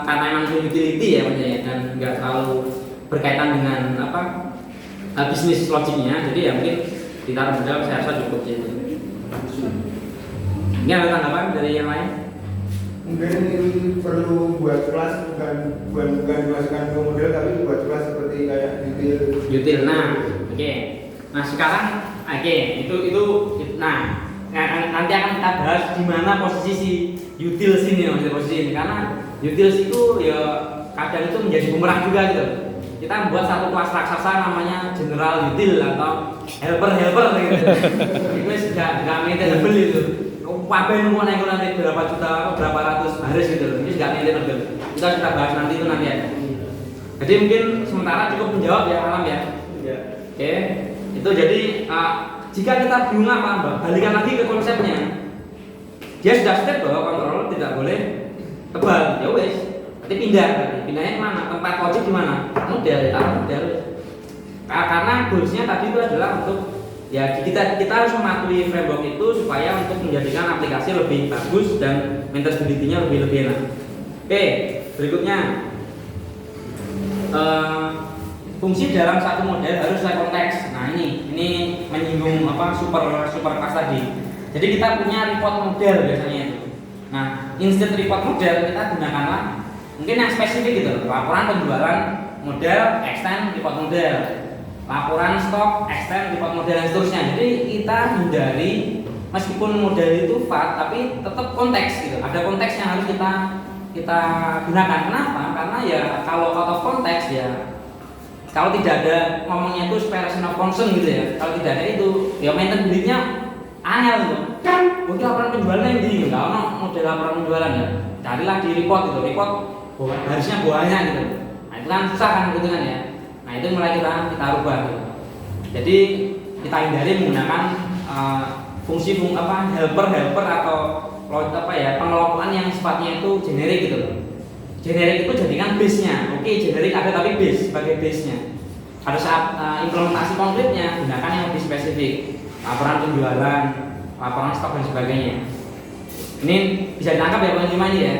karena memang itu utility ya maksudnya ya, dan nggak terlalu berkaitan dengan bisnis logiknya, jadi ya mungkin ditaruh modal saya rasa cukup gitu. Ini ada tanggapan dari yang lain? Mungkin ini perlu buat kelas bukan dimasukkan ke model tapi buat kelas seperti kayak util. Nah, oke. Nah sekarang, itu. Nah, nanti akan kita bahas di mana posisi si utils ini, maksudnya posisi ini. Karena utils itu ya kadang itu menjadi bumerang juga gitu. Kita membuat satu kelas raksasa namanya general util atau helper gitu. Itu nggak maintainable itu. Wapen mau naik nanti berapa juta atau berapa ratus baris gitu. Ini nggak maintainable. Kita bahas nanti itu nanti ya. Jadi mungkin sementara cukup menjawab ya Alam ya. Oke. Itu jadi jika kita bingung apa, balikan lagi ke konsepnya. Dia sudah step bahwa kontrol tidak boleh tebal. Ya wes. Berarti pindahnya kemana? Tempat logik di mana? Model. Karena goalsnya tadi itu adalah untuk ya kita harus mematuhi framework itu supaya untuk menjadikan aplikasi lebih bagus dan maintainability-nya lebih enak. Oke, berikutnya fungsi dalam satu model harus sesuai konteks. Nah ini menyinggung super class tadi. Jadi kita punya report model biasanya itu. Nah instead report model kita gunakanlah mungkin yang spesifik gitu, laporan penjualan model, extend report model, laporan stok, extend report model dan seterusnya. Jadi kita hindari meskipun model itu FAT tapi tetap konteks gitu. Ada konteks yang harus kita gunakan. Kenapa? Karena ya kalau out of konteks ya kalau tidak ada ngomongnya itu separation of concern gitu ya. Kalau tidak ada itu ya maintainability-nya angel gitu. Mungkin laporan penjualannya yang di enggak ono model laporan penjualan ya. Carilah di report gitu. Report harusnya banyak gitu. Nah itu kan susah kan gitu kan ya. Nah itu mulai kita rubah gitu. Jadi kita hindari menggunakan fungsi helper atau pengelompokan yang sifatnya itu generik gitu. Generik itu jadikan base-nya. Oke, generik ada tapi base sebagai base-nya. Pada saat implementasi konkretnya gunakan yang lebih spesifik. Laporan penjualan, laporan stok dan sebagainya. Ini bisa ditangkap ya poin 5 ini ya.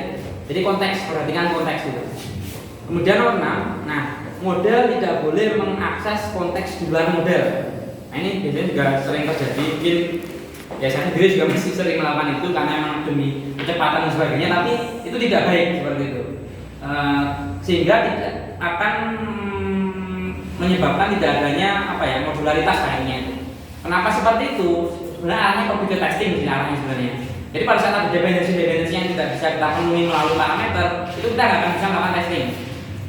Jadi konteks, perhatikan konteks itu. Kemudian nomor 6, nah model tidak boleh mengakses konteks di luar model. Nah ini biasanya juga sering terjadi. Mungkin Ya saya sendiri juga masih sering melakukan itu karena memang demi kecepatan dan sebagainya, tapi itu tidak baik seperti itu. Sehingga tidak akan menyebabkan tidak adanya modularitas kayaknya itu. Kenapa seperti itu? Sebenarnya arahnya computer testing sih arahnya sebenarnya. Jadi pada saat ada dependensi yang tidak bisa kita penuhi melalui parameter, itu kita nggak akan bisa melakukan testing.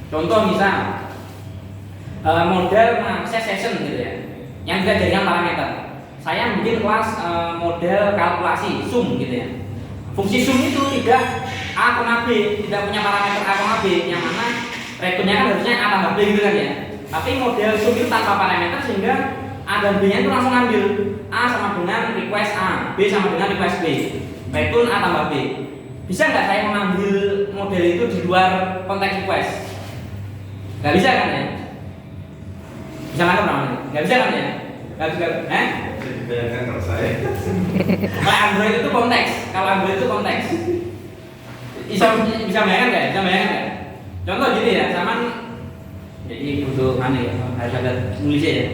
Contoh misal model mengakses session gitu ya, yang tidak jadikan parameter. Saya bikin kelas model kalkulasi sum gitu ya. Fungsi sum itu tidak A, B, tidak punya parameter A, B, yang mana return-nya kan harusnya A tambah B gitu kan ya. Tapi model sum itu tanpa parameter sehingga A dan B nya itu langsung ambil A sama dengan request A, B sama dengan request B, return A tambah B. Bisa nggak saya mengambil model itu di luar konteks request? Nggak bisa kan ya? Bisa nggak namanya? Nggak bisa kan ya? Nggak bisa. Bayangkan kalau saya. Kalau Android itu konteks, bisa bayangkan nggak? Bisa bayangkan nggak? Contoh gini ya, zaman jadi butuh mana ya? Harus ada nulisnya ya.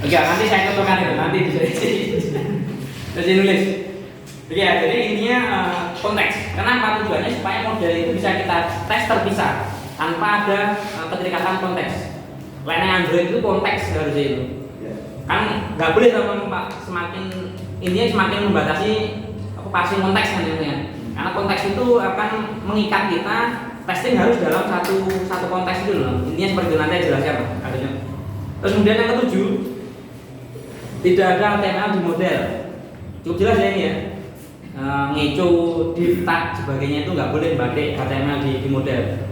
Oke, nanti saya contohkan itu, nanti bisa nulis. Oke ya, jadi intinya konteks. Kenapa tujuannya supaya model itu bisa kita tes terpisah tanpa ada keterikatan konteks. Lainnya Android itu konteks harusnya itu. Kan nggak boleh Pak, semakin membatasi parsing konteks kan ya. Karena konteks itu akan mengikat kita, testing harus dalam satu konteks itu loh. Intinya seperti itu, nanti jelasnya Pak. Terus kemudian yang ketujuh, tidak ada HTML di model. Cukup jelas ya ini ya. Ngeco, div, tag, sebagainya itu nggak boleh pakai HTML di model.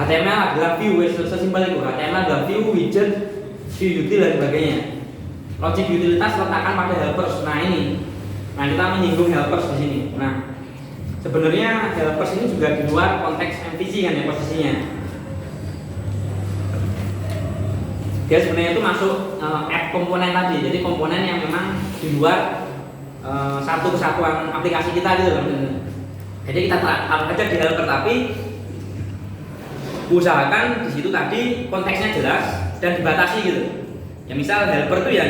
HTML adalah view, sesimpel itu. HTML adalah view, widget, view util dan sebagainya. Logic utilitas letakkan pada helpers. Nah ini, kita menyinggung helpers di sini. Nah, sebenarnya helpers ini juga di luar konteks MVC kan ya posisinya. Dia sebenarnya itu masuk app komponen tadi, jadi komponen yang memang di luar satu kesatuan aplikasi kita gitu kan. Jadi kita taruh aja di helper, tapi usahakan di situ tadi konteksnya jelas dan dibatasi gitu. Ya misal helper itu ya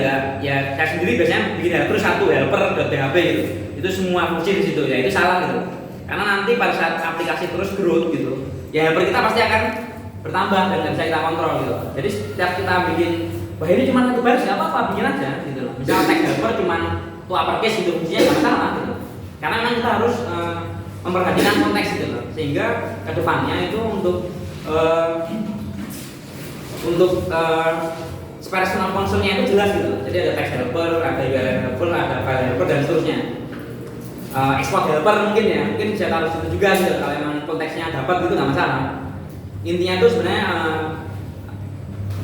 saya sendiri biasanya bikin helper satu helper.php gitu. Itu semua fungsi di situ ya, itu salah gitu. Karena nanti pada saat aplikasi terus growth gitu, ya helper kita pasti akan bertambah dan nggak bisa kita kontrol gitu. Jadi setiap kita bikin, wah ini cuma satu baris nggak apa-apa, bikin aja gitu loh. Misalnya tag helper cuma to uppercase gitu, fungsinya nggak masalah gitu. Karena memang kita harus memperhatikan konteks gitu loh. Sehingga kedepannya itu untuk personal concern-nya itu jelas gitu. Jadi ada text helper, ada URL helper, ada file helper dan seterusnya. Export helper mungkin ya, mungkin bisa taruh situ juga gitu. Kalau memang konteksnya dapat gitu nggak masalah. Intinya itu sebenarnya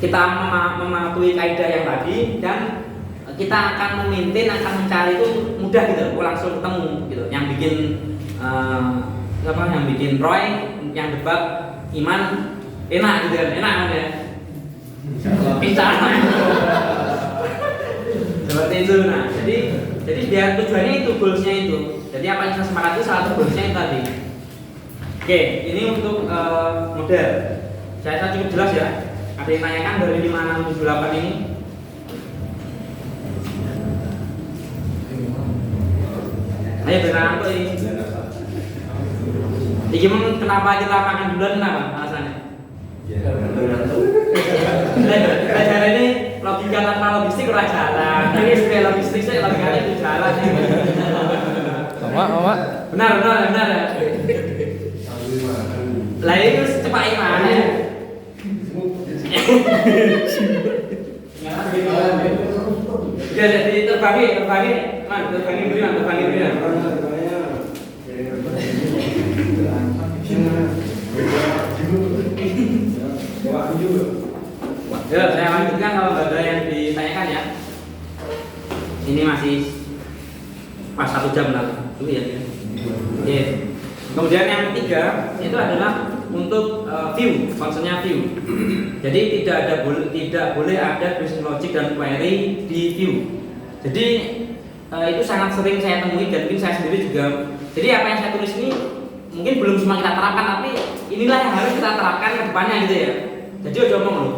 kita mematuhi kaidah yang tadi dan kita akan memaintain, akan mencari itu mudah gitu, langsung ketemu gitu. Yang bikin Roy, yang debug Iman enak gitu kan, enak kan ya. Bicara seperti itu. Nah, jadi biar tujuannya itu, goalsnya itu. Jadi apa yang kita sepakati salah satu goalsnya itu tadi. Oke, ini untuk model. Saya cukup jelas ya. Ada yang tanyakan dari 5678 ini? Ayo beneran tuh ini. Gimana kenapa kita makan duluan, kenapa alasannya? Ya, beneran tuh. Belajar ini logika tanpa logistik ora jalan. Ini supaya logistik saya logikanya itu jalan. Oma. Benar ya. Lah itu cepat gimana ya? Ya jadi terbagi beri. Ya, saya lanjutkan kalau nggak ada yang ditanyakan ya. Ini masih pas 1 jam lah, dulu ya. Oke. Kemudian yang ketiga itu adalah untuk view, concernnya view. Jadi tidak boleh ada business logic dan query di view. Jadi itu sangat sering saya temui dan mungkin saya sendiri juga. Jadi apa yang saya tulis ini mungkin belum semua kita terapkan, tapi inilah yang harus kita terapkan ke depannya gitu ya. Jadi ojo ngomong loh,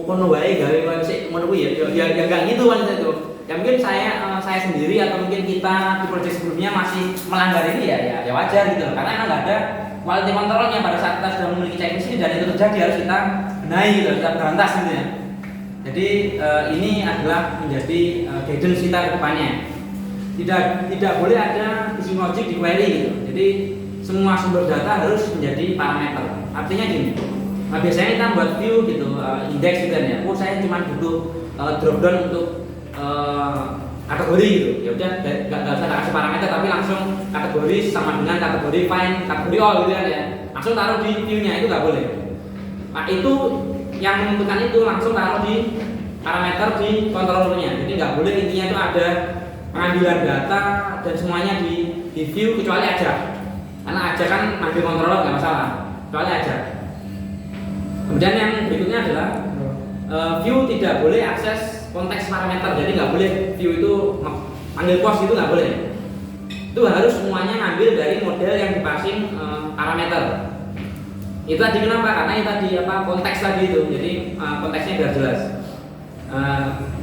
kono wae gawe sik ngono kuwi ya enggak gitu kan itu. ya mungkin saya sendiri atau mungkin kita di project sebelumnya masih melanggar ini ya wajar gitu loh. Karena emang nggak ada quality controlnya pada saat kita sudah memiliki checklist ini dan itu terjadi harus kita benahi gitu, kita berantas gitu ya. Jadi ini adalah menjadi guidance kita ke depannya. Tidak boleh ada using logic di query gitu. Jadi semua sumber data harus menjadi parameter. Artinya gini. Nah, biasanya kita buat view gitu, index gitu kan ya. Oh, saya cuma butuh drop down untuk kategori gitu. Ya udah enggak usah kasih parameter tapi langsung kategori sama dengan kategori find, kategori all gitu kan ya. Langsung taruh di view-nya, itu enggak boleh. Nah, itu yang menentukan itu langsung taruh di parameter di controllernya. Jadi nggak boleh intinya itu ada pengambilan data dan semuanya di view kecuali aja. Karena aja kan ambil controller nggak masalah, kecuali aja. Kemudian yang berikutnya adalah view tidak boleh akses konteks parameter. Jadi nggak boleh view itu panggil post itu nggak boleh. Itu harus semuanya ngambil dari model yang dipassing parameter. Itu tadi kenapa? Karena itu tadi konteks tadi itu. Jadi konteksnya biar jelas.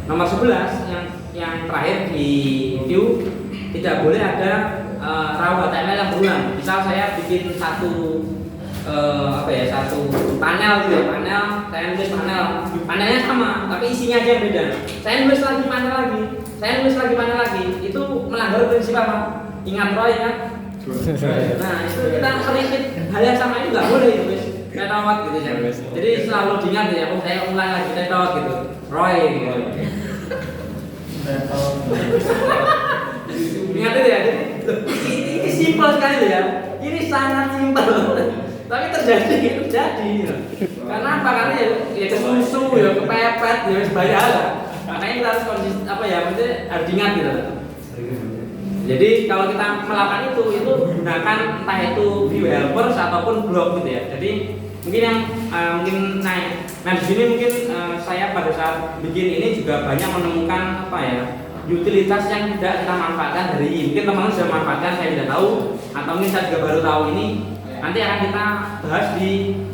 Nomor 11 yang terakhir di view tidak boleh ada raw HTML yang berulang. Misal saya bikin satu panel gitu ya, saya nulis panelnya sama tapi isinya aja yang beda. Saya nulis lagi panel lagi, itu melanggar prinsip apa? Ingat Roy kan? Nah, itu kita kritik hal yang sama itu nggak boleh itu guys. Tetawat gitu ya. Jadi selalu diingat ya, saya ulang lagi tetawat gitu. Roy gitu. Ingat itu ya. Ini simpel sekali ya. Ini sangat simpel. Tapi terjadi gitu. Karena apa? Karena ya kesusu, ya kepepet, ya sebaya lah. Makanya kita harus konsisten maksudnya harus diingat gitu. Jadi kalau kita melakukan itu gunakan entah itu view helpers ataupun blog gitu ya. Jadi mungkin yang nah di sini mungkin saya pada saat bikin ini juga banyak menemukan utilitas yang tidak kita manfaatkan dari ini. Mungkin teman-teman sudah manfaatkan, saya tidak tahu, atau mungkin saya juga baru tahu ini. Nanti akan kita bahas di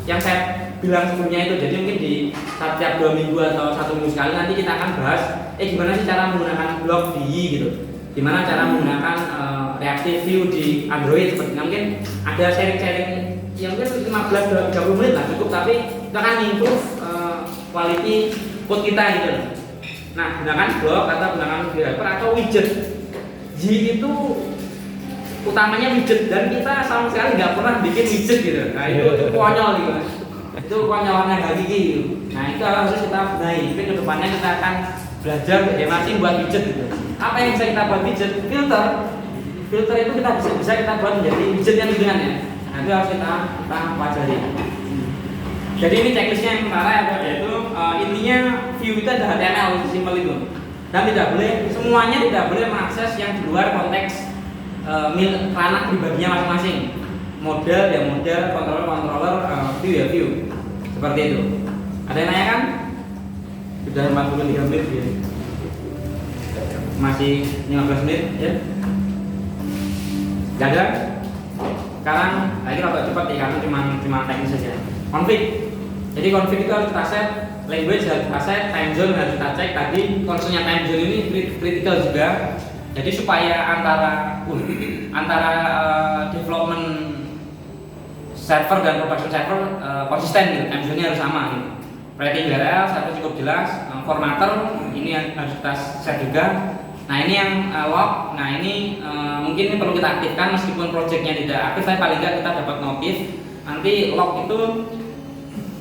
yang saya bilang sebelumnya itu. Jadi mungkin di setiap 2 minggu atau 1 minggu sekali nanti kita akan bahas gimana sih cara menggunakan blog di gitu. Gimana cara menggunakan reactive view di Android seperti mungkin ada sharing-sharing yang mungkin 15-20 menit lah cukup, tapi itu akan improve quality code kita gitu. Nah, gunakan blog atau gunakan developer atau widget. J itu utamanya widget dan kita sama sekali nggak pernah bikin widget gitu. Nah, itu konyol gitu. Itu konyolannya gak gigi gitu. Nah, itu harus kita benahi. Mungkin kedepannya kita akan belajar bagaimana sih buat widget gitu. Apa yang bisa kita buat widget? Filter itu bisa kita buat menjadi widget yang dengan ya. Nah, itu harus kita pelajari. Jadi ini checklistnya yang pertama yaitu intinya view itu ada HTML simpel itu. Dan semuanya tidak boleh mengakses yang di luar konteks ranah pribadinya masing-masing. Model, controller, view. Seperti itu. Ada yang nanya kan? Sudah 43 menit ya. Masih 15 menit ya. Gak ada? Sekarang lagi rada cepat ya karena cuma teknis saja. Config. Jadi config itu harus kita set, language harus kita set, time zone harus kita cek. Tadi concernnya time zone ini critical juga. Jadi supaya antara development server dan production server konsisten gitu, time zone-nya harus sama gitu. Writing URL satu cukup jelas, formatter ini yang harus kita set juga. Nah ini yang log, nah ini mungkin ini perlu kita aktifkan meskipun projectnya tidak aktif, tapi paling nggak kita dapat notif. Nanti log itu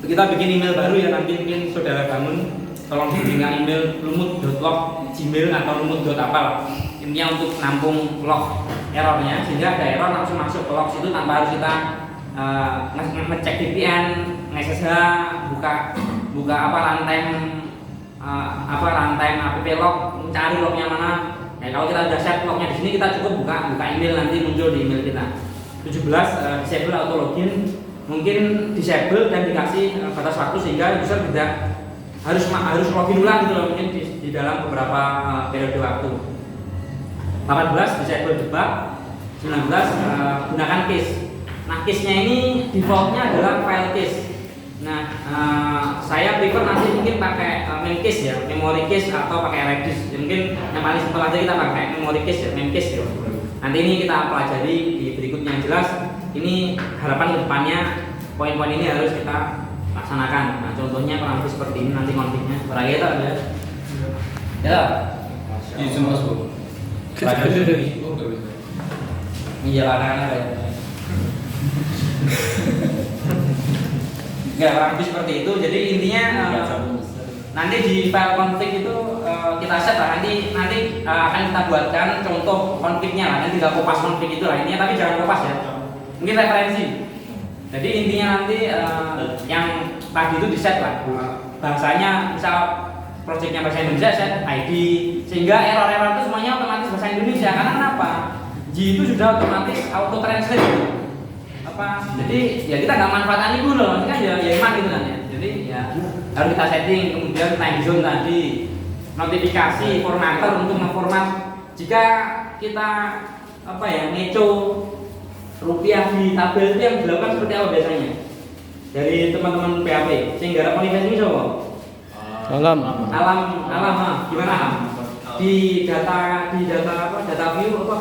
kita bikin email baru ya, nanti mungkin saudara bangun tolong bikinkan email lumut.log gmail atau lumut.apa, intinya untuk nampung log errornya sehingga ada error langsung masuk ke log itu tanpa harus kita ngecek VPN, nge-SSH, buka runtime app log, cari lognya mana. Nah, kalau kita udah set lognya di sini, kita cukup buka email, nanti muncul di email kita. 17 disable auto login, mungkin disable dan dikasih batas waktu sehingga user tidak harus login ulang gitu loh, mungkin di dalam beberapa periode waktu. 18 disable debug, 19 gunakan case. Nah, case-nya ini defaultnya adalah file case. Nah, saya prefer nanti mungkin pakai main case ya, memory case atau pakai Redis. Ya, mungkin yang paling simpel aja kita pakai memory case ya, main case ya. Nanti ini kita pelajari di berikutnya. Yang jelas ini harapan kedepannya poin-poin ini harus kita laksanakan. Nah, contohnya kurang lebih seperti ini nanti konfliknya. Berarti itu ada. Ya. Izin Mas Bu. Iya, anak-anak ya. Enggak, kurang lebih seperti itu. Jadi intinya nanti di file config itu kita set lah. Nanti akan kita buatkan contoh config-nya lah. Nanti tidak kopas config itu lah intinya, tapi jangan kopas ya. Mungkin referensi. Jadi intinya nanti yang tadi itu di set lah. Bahasanya misal projectnya bahasa Indonesia set ID, sehingga error-error itu semuanya otomatis bahasa Indonesia. Karena kenapa? G itu sudah otomatis auto translate gitu. Jadi ya kita nggak manfaatkan itu loh, kan ya iman gitu kan ya. Jadi ya harus kita setting, kemudian time zone tadi, notifikasi formatter untuk memformat. Jika kita ngeco rupiah di tabel itu yang dilakukan seperti apa biasanya dari teman-teman PHP sehingga manifest ini coba alam gimana di data view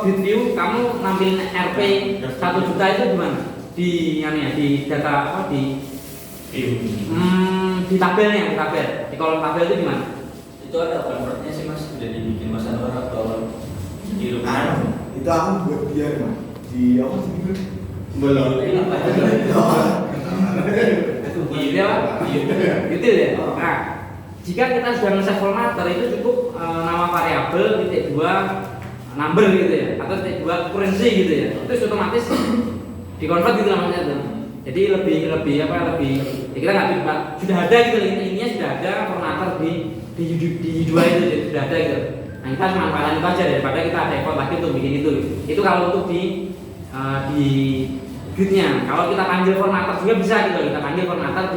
bit view kamu nampilin RP 1 juta itu gimana di data di tabelnya di kolom tabel itu gimana? Itu ada convertnya sih Mas, udah dibikin Mas Anwar atau di rumah. Itu aku buat dia Mas. Di apa sih itu? Belum. Gitu ya. Nah, jika kita sudah nge-set formatter itu cukup nama variabel titik 2 number gitu ya, atau titik 2 currency gitu ya. Itu otomatis dikonvert gitu namanya tuh. Jadi lebih ya kita nggak sudah ada gitu intinya sudah ada formatter di U2 itu sudah ada gitu. Nah kita harus manfaatkan itu aja daripada kita ada effort lagi untuk bikin itu. Itu kalau untuk di gridnya. Kalau kita panggil formatter juga bisa gitu. Kita panggil formatter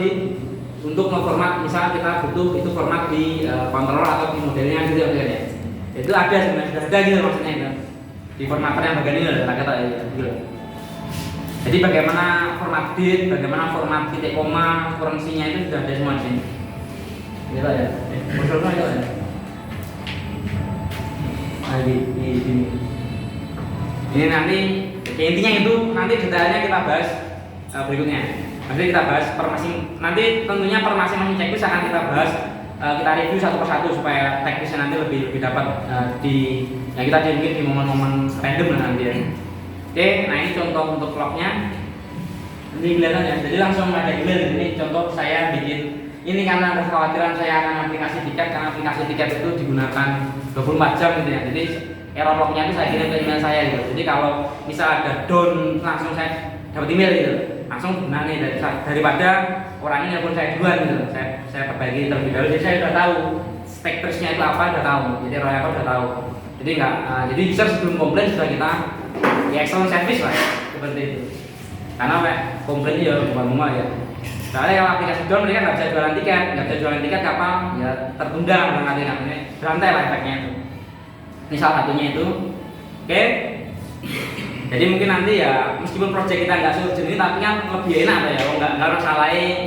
untuk memformat misalnya kita butuh itu format di controller atau di modelnya gitu ya. Itu ada sebenarnya sudah ada gitu maksudnya gitu. Di formatter yang bagian ini lah kata gitu. Jadi bagaimana format date, bagaimana format titik koma, currency-nya itu sudah ada semua di sini. Gitu ya. Maksudnya itu ya. Nah, ini nanti intinya itu nanti detailnya kita bahas berikutnya. Nanti kita bahas nanti tentunya per masing-masing checklist akan kita bahas, kita review satu persatu supaya teknisnya nanti lebih dapat kita mungkin di momen-momen random lah nanti ya. Oke, nah ini contoh untuk vlognya. Nanti kelihatan ya. Jadi langsung ada email ini contoh saya bikin ini karena ada kekhawatiran saya akan aplikasi tiket karena aplikasi tiket itu digunakan 24 jam gitu ya. Jadi error lognya itu saya kirim ke email saya gitu. Jadi kalau misal ada down langsung saya dapat email gitu. Langsung guna nih daripada orang ini nelfon saya duluan gitu. Saya perbaiki terlebih dahulu. Jadi saya sudah tahu spek-nya itu apa, sudah tahu. Jadi error apa sudah tahu. Jadi jadi user sebelum komplain sudah kita excellent service lah seperti itu. Karena komplain ya bukan rumah ya. Soalnya kalau aplikasi down mereka nggak bisa jualan tiket, kapal ya tertunda nanti berantai lah efeknya itu. Ini salah satunya itu. Oke. Jadi mungkin nanti ya meskipun project kita nggak seurgent ini tapi kan lebih enak ya kalau nggak harus salahin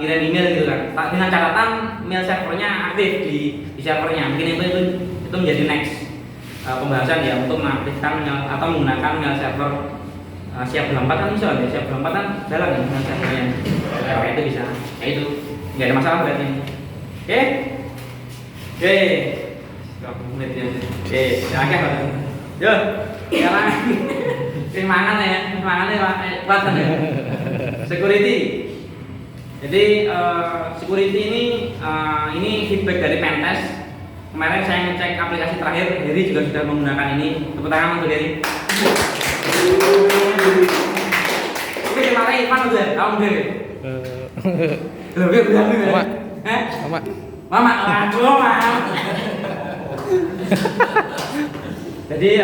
ngirim email gitu kan. Dengan catatan mail servernya aktif di servernya. Mungkin itu menjadi next pembahasan ya untuk mengaktifkan atau menggunakan mail server siap berempat kan bisa ya, siap berempat kan jalan ya mail servernya. Kayak itu bisa. Ya itu nggak ada masalah berarti. Oke. Berapa menit ya? Oke, Yo, sekarang semangat ya, kuatan ya. Security. Jadi security ini feedback dari pentest. Kemarin saya ngecek aplikasi terakhir, Heri juga sudah menggunakan ini. Tepuk tangan untuk Heri. Oke, terima kasih Ivan udah, kamu Heri. Mama, aduh, Jadi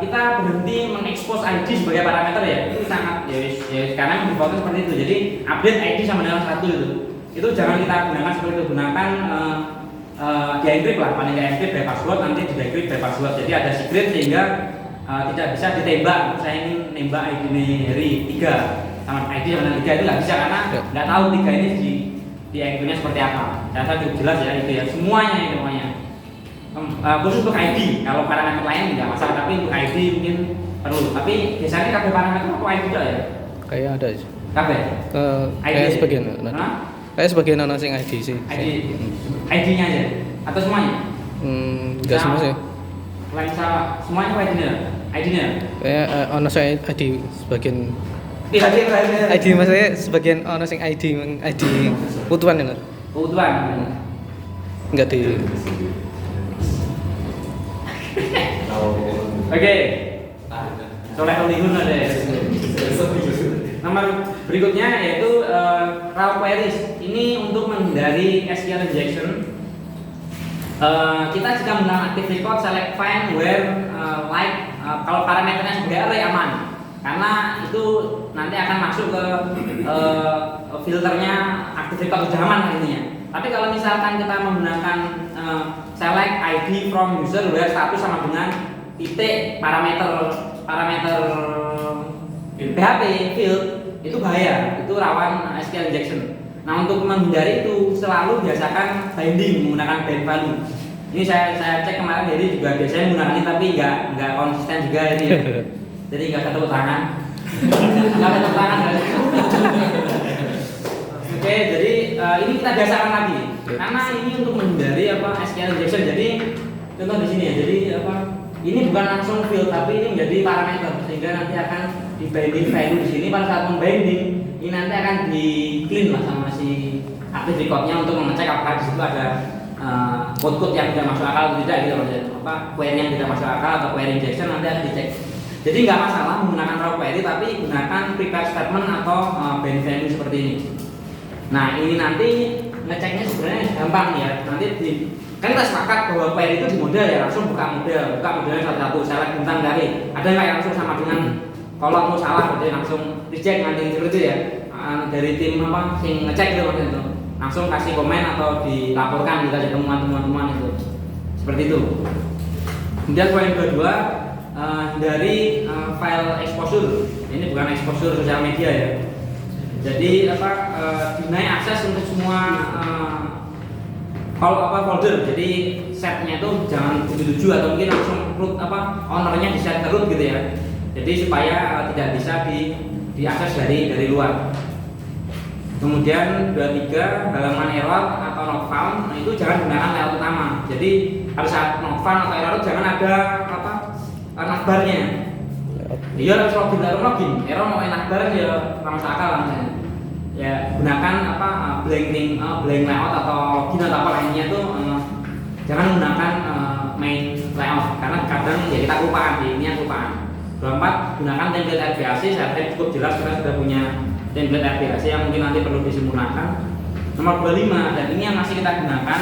kita berhenti mengekspos ID sebagai parameter ya. Itu sangat ya karena defaultnya seperti itu. Jadi update ID sama dengan 1 itu jangan kita gunakan seperti itu. Gunakan di-encrypt lah, paling nggak encrypt by password, nanti di-decrypt by password. Jadi ada secret sehingga tidak bisa ditembak. Saya ingin nembak ID ini Heri 3 sama ID sama 3 itu nggak bisa karena Ya. nggak tahu 3 ini di IQ-nya seperti apa. Saya cukup jelas ya itu ya semuanya itu semuanya. Khusus untuk ID, kalau parameter lain nggak masalah, tapi untuk ID mungkin perlu. Tapi biasanya kabeh parameter apa ID juga ya? Kayak ada sih. Kabeh. Kayak sebagian. Hah? Kayak sebagian ana sing ID sih. ID-nya aja atau semuanya? Enggak semua sih. Lain salah, semuanya apa ID-nya? ID-nya? Kayak ana sing ID sebagian Iya, ID maksudnya sebagian ana sing ID utuhan ya. Keutuhan. Enggak di Oke. Soleh Olihun ada. Nomor berikutnya yaitu raw queries. Ini untuk menghindari SQL injection. Kita jika menggunakan active record select find where kalau parameternya sebagai array aman, karena itu nanti akan masuk ke filternya active record sudah aman intinya. Tapi kalau misalkan kita menggunakan select ID from user where status sama dengan titik parameter PHP field, itu bahaya, itu rawan SQL injection. Nah, untuk menghindari itu selalu biasakan binding menggunakan bind value. Ini saya cek kemarin, jadi juga biasanya menggunakan ini tapi nggak konsisten juga ini ya. Jadi nggak satu tangan, nggak satu tangan. Oke, jadi ini kita biasakan lagi karena ini untuk menghindari SQL injection. Jadi contoh di sini ya, jadi ini bukan langsung field tapi ini menjadi parameter sehingga nanti akan di binding value di sini. Pada saat membinding ini nanti akan di clean lah sama si active recordnya untuk mengecek apakah di situ ada code-code yang tidak masuk akal atau tidak gitu, query yang tidak masuk akal atau query injection nanti akan dicek. Jadi nggak masalah menggunakan raw query tapi gunakan prepare statement atau bind value seperti ini. Nah, ini nanti ngeceknya sebenarnya gampang ya. Nanti kan kita sepakat bahwa query itu di model ya, langsung buka modelnya satu-satu, select bintang dari ada nggak yang langsung sama dengan kalau mau salah berarti langsung reject nanti seperti itu ya. Dari tim sing ngecek gitu maksudnya itu langsung kasih komen atau dilaporkan kita jadi temuan-temuan itu seperti itu. Kemudian poin kedua dari file exposure, ini bukan exposure sosial media ya. Jadi deny akses untuk semua folder. Jadi setnya itu jangan 77 atau mungkin langsung root ownernya di set ke root gitu ya. Jadi supaya tidak bisa diakses dari luar. Kemudian 23 halaman error atau not found, nah itu jangan gunakan layout utama. Jadi pada saat not found atau error jangan ada navbarnya. Iya harus login, error mau navbar ya masuk akal namanya. Ya gunakan blank layout atau login atau apa lainnya tuh jangan gunakan main layout karena kadang ya kita kelupaan, ini yang kelupaan. 24 gunakan template RBAC, saya cukup jelas kita sudah punya template RBAC yang mungkin nanti perlu disempurnakan. Nomor 25 dan ini yang masih kita gunakan,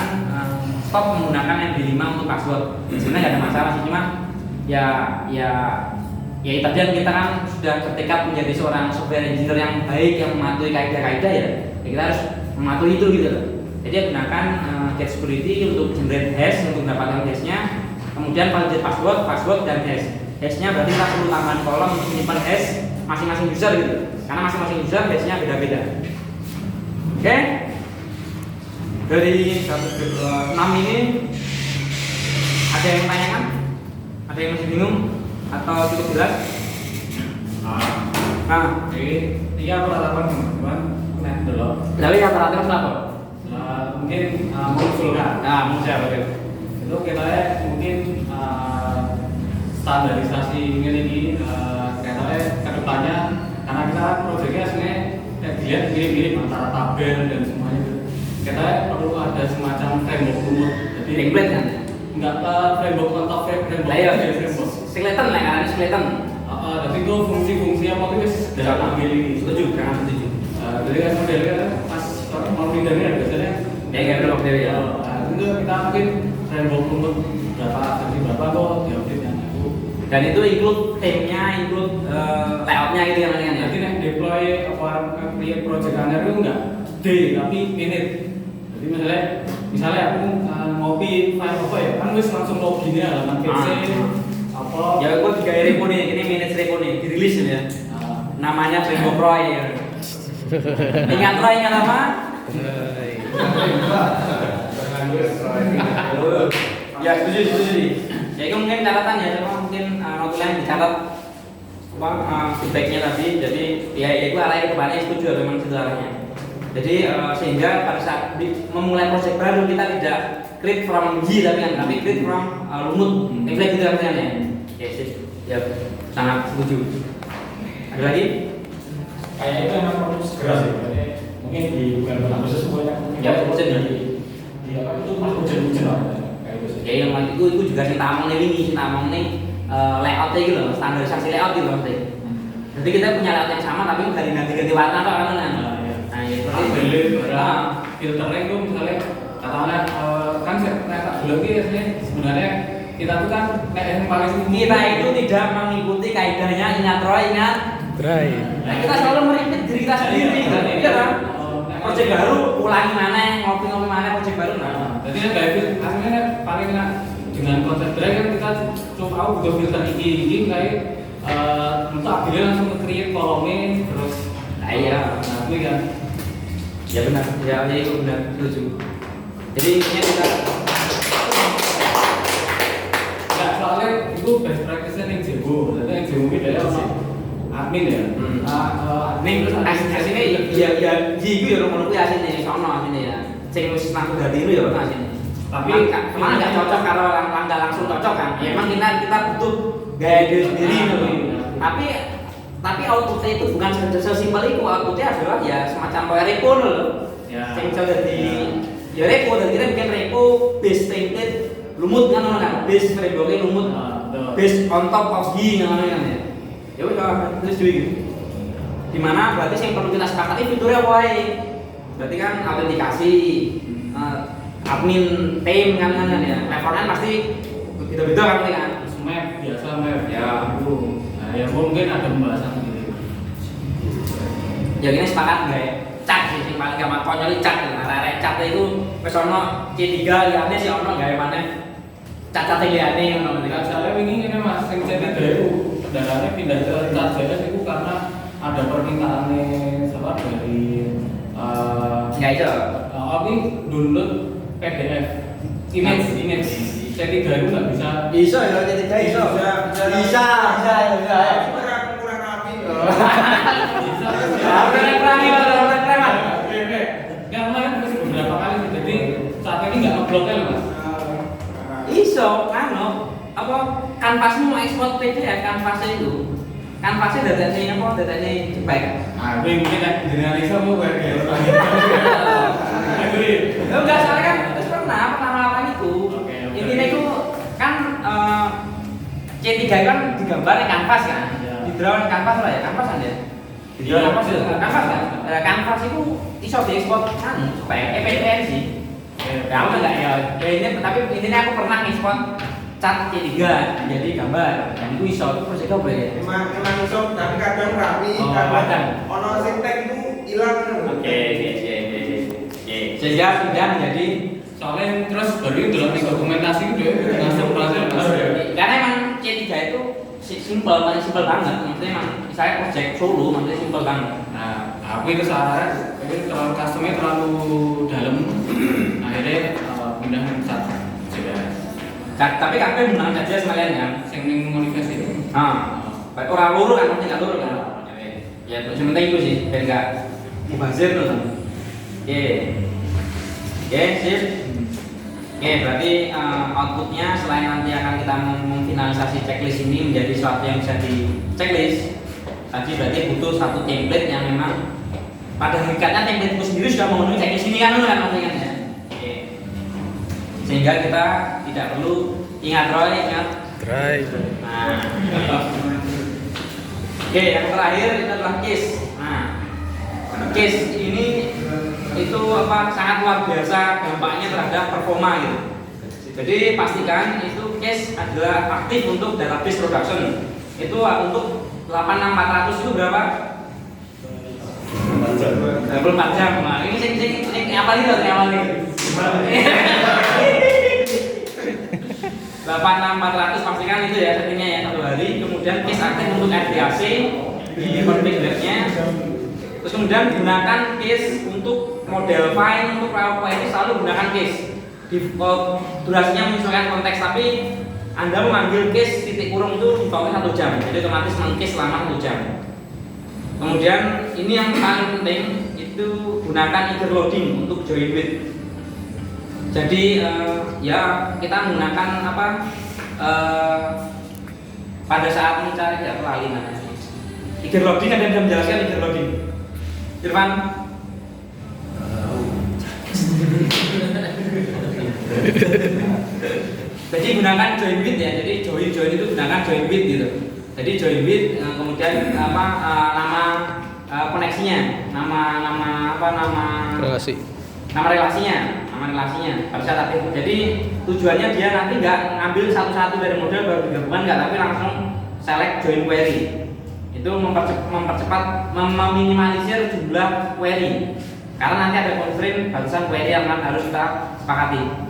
stop menggunakan MD5 untuk password. Sebenarnya nggak ada masalah sih, cuma ya tadi yang kita kan sudah bertekad menjadi seorang software engineer yang baik yang mematuhi kaidah-kaidah ya kita harus mematuhi itu gitu loh. Jadi gunakan get security untuk generate hash untuk mendapatkan hashnya, kemudian validate password dan hash. Hashnya berarti kita perlu tambahan kolom untuk menyimpan hash masing-masing user gitu, karena masing-masing user hashnya beda-beda. Oke? Dari 6 ini ada yang menanyakan? Ada yang masih bingung? Atau cukup jelas? Jadi tiga peralatan teman-teman net dulu. Dari rata-rata kenapa? Mungkin mengusulkan. Mengusulkan betul. Itu kita mungkin standarisasi ini katanya kedepannya karena kita proyeknya sebenarnya dilihat mirip-mirip antara tabel dan semuanya itu. Kita perlu ada semacam framework rumit. Jadi template kan? Enggak framework atau framework. Framework. Skeleton lah karena skeleton. Jadi itu fungsi-fungsi apa itu sudah ambil ini. Setuju, sangat setuju. Jadi kan modelnya pas mau pindahnya biasanya Ya nggak perlu update ya. Itu kita mungkin framework untuk berapa versi berapa kok diupdate yang itu. Dan itu include theme-nya, include layout-nya gitu kan? Jadi nih deploy create project owner itu enggak day tapi minute. Jadi misalnya aku mau file apa ya, kan wis langsung login ya halaman PC apa. Ya aku 3 repo nih, ini minutes repo nih, dirilis ya. Namanya framework Roy ya. Ingat Roy, ingat apa? Ya setuju nih. Ya itu mungkin catatan ya, cuma mungkin notulen dicatat feedbacknya tadi. Jadi ya itu arahnya kebanyakan setuju memang itu arahnya. Jadi sehingga pada saat memulai proyek baru kita tidak create from Y tapi create from lumut template gitu kan ya. Ya sih, ya sangat setuju. Ada lagi? Kayak itu emang perlu segera sih. Jadi mungkin di bulan Agustus semuanya. Ya, hujan ya. Di apa itu masih hujan lah. Kayak itu sih. Ya yang itu juga kita ngomong nih layoutnya gitu loh, standarisasi layout gitu loh. Jadi kita punya layout yang sama tapi ganti warna atau apa kan? Nah, ya seperti itu. Filternya itu misalnya katakanlah kan saya belum sebenarnya kita tuh kan yang paling Kita itu tidak mengikuti kaidahnya ingat Roy, ingat Dry. Nah, kita selalu meripit diri kita sendiri kan? Iya kan? Proyek baru ulangi mana, ngopi-ngopi mana proyek baru nah. Jadi kan dari hasilnya paling enak dengan konsep dry kan kita coba butuh filter ini kayak untuk akhirnya langsung nge-create kolomnya terus Nah iya, nah itu kan ya benar, ya itu benar, setuju. Jadi intinya kita nggak soalnya itu best practice-nya yang Jebo, jadi yang Jebo itu ya admin ya. admin terus asine ya iku ya ngono kuwi asine sono asine ya. Sing wis langsung dadi itu ya ono asine. Tapi kemana nggak cocok kalau nggak langsung cocok kan? Ya, emang kita butuh gaya diri sendiri gitu. Tapi outputnya itu bukan sesimpel itu. Outputnya adalah ya semacam kayak repo loh. Ya. Yang bisa jadi ya repo dan kita bikin repo base template lumut kan base frameworknya lumut base on top of G kan ya. Ya udah terus gitu. Dimana berarti yang perlu kita sepakati fiturnya apa ya? Berarti kan autentikasi, admin tim kan ya. Levelnya pasti beda-beda kan. Map biasa map Ya. Nah ya mungkin ada pembahasan gitu. Ya gini sepakat nggak ya? Cat sih, yang paling gampang konyol cat. Nah, cat itu pesono C3 liane sih ono nggak mana? Cat liane ono. Nah, saya ini mas, yang jadi itu kendaraannya pindah ke ChatJS itu karena ada permintaannya siapa dari Nggak itu. ini download PDF image C3 itu nggak bisa. Bisa ya C3 bisa. Bisa. Kurang rapi. Yang lain masih beberapa kali sih. Jadi saat ini nggak ngebloknya loh mas. Iso, apa kanvasmu mau ekspor PDF kanvasnya itu. Kanvasnya datanya apa? Datanya baik. Nah, gue mungkin generalisa mau kayak gitu. Enggak, soalnya kan pernah pertama itu. Intinya itu kan C3 kan digambar kanvas kan. Di draw kanvas lah ya, kanvas kan ya. Di draw kanvas itu kanvas kan. Kanvas itu iso diekspor kan supaya EPDN sih. Ya aku enggak ya. Ini tapi intinya aku pernah ekspor cat C3 jadi gambar. Dan itu iso itu proyek apa ya? Emang iso tapi kadang rapi, Oh, kadang kadang. ono sing tag itu hilang. Oke. Sehingga sudah menjadi Soalnya terus baru dalam dokumentasi itu ya langsung berhasil mas. karena emang C3 itu paling simpel banget. Maksudnya emang saya project solo, maksudnya simpel banget. Nah, aku itu salah, ini terlalu customnya terlalu dalam, akhirnya pindah ke ChatJS. Tapi kabeh menang saja sekalian ya. Yang mengonivasi itu. Baik orang luru kan, maksudnya nggak luru kan. Ya, yang penting itu sih, biar nggak mubazir tuh. Oke, sip. Oke, berarti outputnya selain nanti akan kita memfinalisasi checklist ini menjadi sesuatu yang bisa di checklist, tadi berarti butuh satu template yang memang pada hakikatnya template itu sendiri sudah memenuhi checklist ini kan maksudnya ya. Oke. Sehingga kita tidak perlu ingat Roy, ingat Dry. Nah. Oke, yang terakhir itu adalah case. Nah, case ini itu sangat luar biasa dampaknya terhadap performa gitu. Jadi pastikan itu case adalah aktif untuk database production. Itu untuk 86400 itu berapa? 24 jam. Nah, ini sing apa nih? 86400 pastikan itu ya settingnya ya 1 hari. Kemudian case aktif untuk RDAC di config-nya. Terus kemudian gunakan case untuk model file, untuk PowerPoint ini selalu gunakan case. Durasinya menyesuaikan konteks, tapi Anda memanggil case titik kurung itu di bawah 1 jam, jadi otomatis meng-case selama 1 jam. Kemudian ini yang paling penting itu gunakan eager loading untuk join with. Jadi ya kita menggunakan apa pada saat mencari ya lali namanya. Eager loading, ada yang bisa menjelaskan eager loading? Irfan? Jadi gunakan join with ya. Jadi join itu gunakan join with gitu. Jadi join with kemudian apa nama koneksinya, nama relasi. Nama relasinya pada saat aktif. Jadi tujuannya dia nanti nggak ngambil satu-satu dari model baru digabungkan nggak, tapi langsung select join query. Itu mempercepat, meminimalisir jumlah query. Karena nanti ada constraint batasan query yang harus kita sepakati.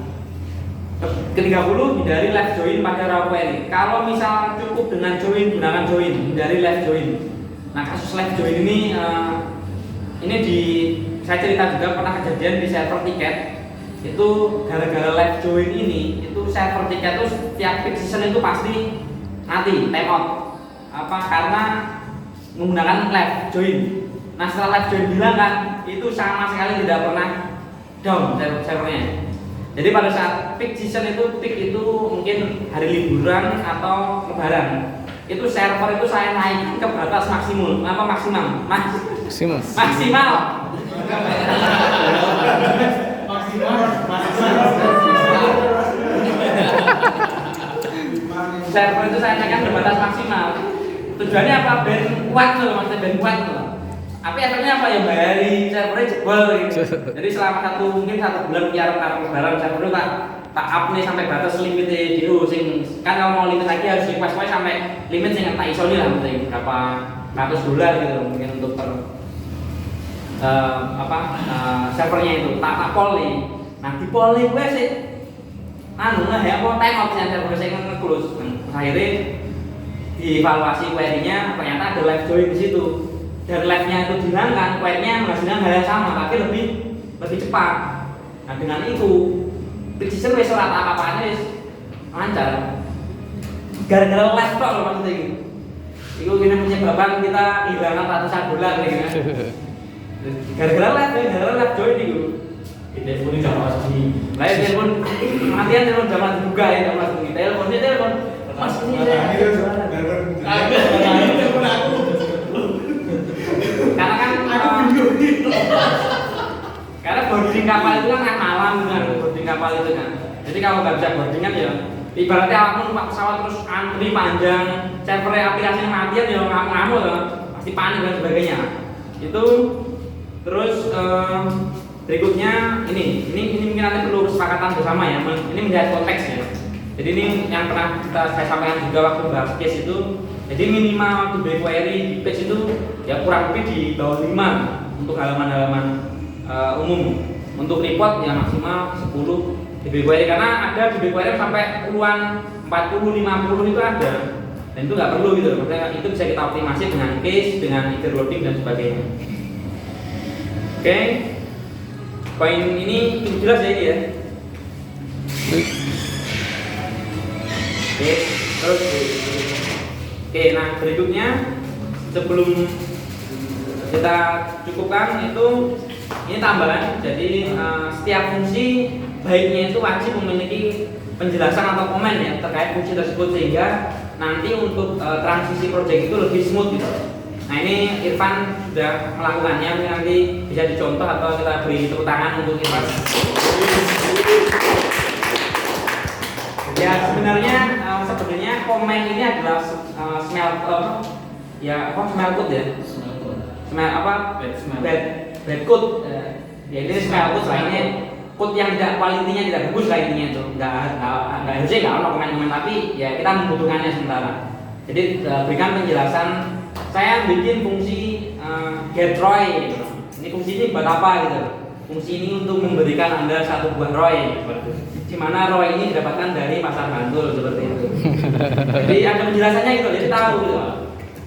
Ke-30, hindari left join pada raw query. Kalau misal cukup dengan join, gunakan join, hindari left join. Nah, kasus left join ini saya cerita juga pernah kejadian di server tiket. Itu gara-gara left join ini, itu server tiket itu setiap peak season itu pasti mati, time out. Karena menggunakan left join. Nah, setelah left join bilang kan, itu sama sekali tidak pernah down servernya. Jadi pada saat peak season peak itu mungkin hari liburan atau lebaran. Itu server itu saya naik ke batas maksimal. Server itu saya naikkan ke batas maksimal. Tujuannya apa? Ben kuat loh, maksudnya ben kuat loh. Tapi efeknya apa ya, bayari servernya jebol gitu. Jadi selama mungkin 1 bulan karena lebaran server itu tak up nih sampai batas limit DO sing kan kalau mau limit lagi harus request sampai limit sing tak iso lah mungkin berapa $100 gitu mungkin untuk per servernya itu tak pol nih. Nah di pol nih gue sih ya apa time out yang server saya nge-close. Akhirnya dievaluasi query-nya ternyata ada live join di situ. Dan live-nya itu dihilangkan, query-nya menghasilkan hal yang sama tapi lebih cepat. Nah dengan itu precision wis ora apa-apane wis lancar. Gara-gara live tok lho maksudnya iki. Iku kene menyebabkan kita kehilangan $100 gitu. Gara-gara live join iku. Telepon ini jam pasti. Lah telepon matian telepon jam juga ya jam pasti. Telepon. Mas ini karena kan karena boarding kapal itu kan malam kan, boarding kapal itu kan. Jadi kalau nggak bisa boardingan ya ibaratnya awakmu numpak pesawat terus antri panjang, server aplikasinya matian ya ngamuk ya, pasti panik dan sebagainya. Itu terus berikutnya ini mungkin nanti perlu kesepakatan bersama ya. Ini menjadi konteks ya. Jadi ini yang pernah saya sampaikan juga waktu bahas case itu. Jadi minimal to be query di page itu ya kurang lebih di bawah 5 untuk halaman-halaman umum. Untuk report ya maksimal 10 DB query karena ada DB query sampai puluhan 40, 50 itu ada. Dan itu nggak perlu gitu. Maksudnya itu bisa kita optimasi dengan case, dengan eager loading dan sebagainya. Oke. Poin ini cukup jelas ya ini ya. Oke, terus nah berikutnya sebelum kita cukupkan itu ini tambahan. Jadi setiap fungsi baiknya itu wajib memiliki penjelasan atau komen ya terkait fungsi tersebut sehingga nanti untuk transisi project itu lebih smooth gitu. Nah ini Irfan sudah melakukannya, nanti bisa dicontoh atau kita beri tepuk tangan untuk Irfan. Ya sebenarnya komen ini adalah smell code ya. Bad code. Ya ini smell code lainnya code yang tidak kualitinya tidak bagus lah intinya itu. Enggak harusnya enggak ada komen-komen tapi ya kita membutuhkannya sementara. Jadi berikan penjelasan. Saya bikin fungsi get ROI gitu. Ini fungsi ini buat apa gitu. Fungsi ini untuk memberikan Anda satu buah ROI di mana ROI ini didapatkan dari pasar Bantul seperti itu. Jadi ada penjelasannya gitu, jadi tahu gitu.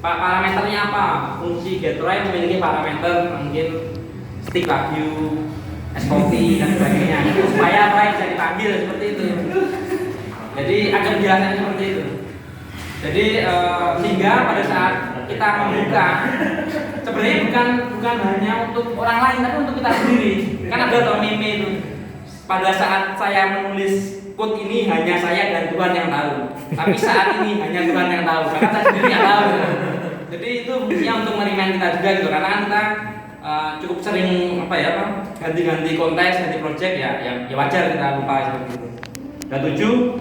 parameternya apa? Fungsi Gatorade memiliki parameter mungkin stick value, es kopi dan sebagainya. Supaya apa bisa dipanggil seperti itu. Jadi ada penjelasan seperti itu. Jadi sehingga pada saat kita membuka, sebenarnya bukan hanya untuk orang lain tapi untuk kita sendiri. Kan ada toh meme itu. Pada saat saya menulis quote ini hanya saya dan Tuhan yang tahu. Tapi saat ini hanya Tuhan yang tahu. Karena saya sendiri yang tahu. Jadi itu fungsinya untuk meringankan kita juga gitu. Karena kan kita cukup sering ganti-ganti konteks, ganti project ya wajar kita lupa seperti itu. Dan 7,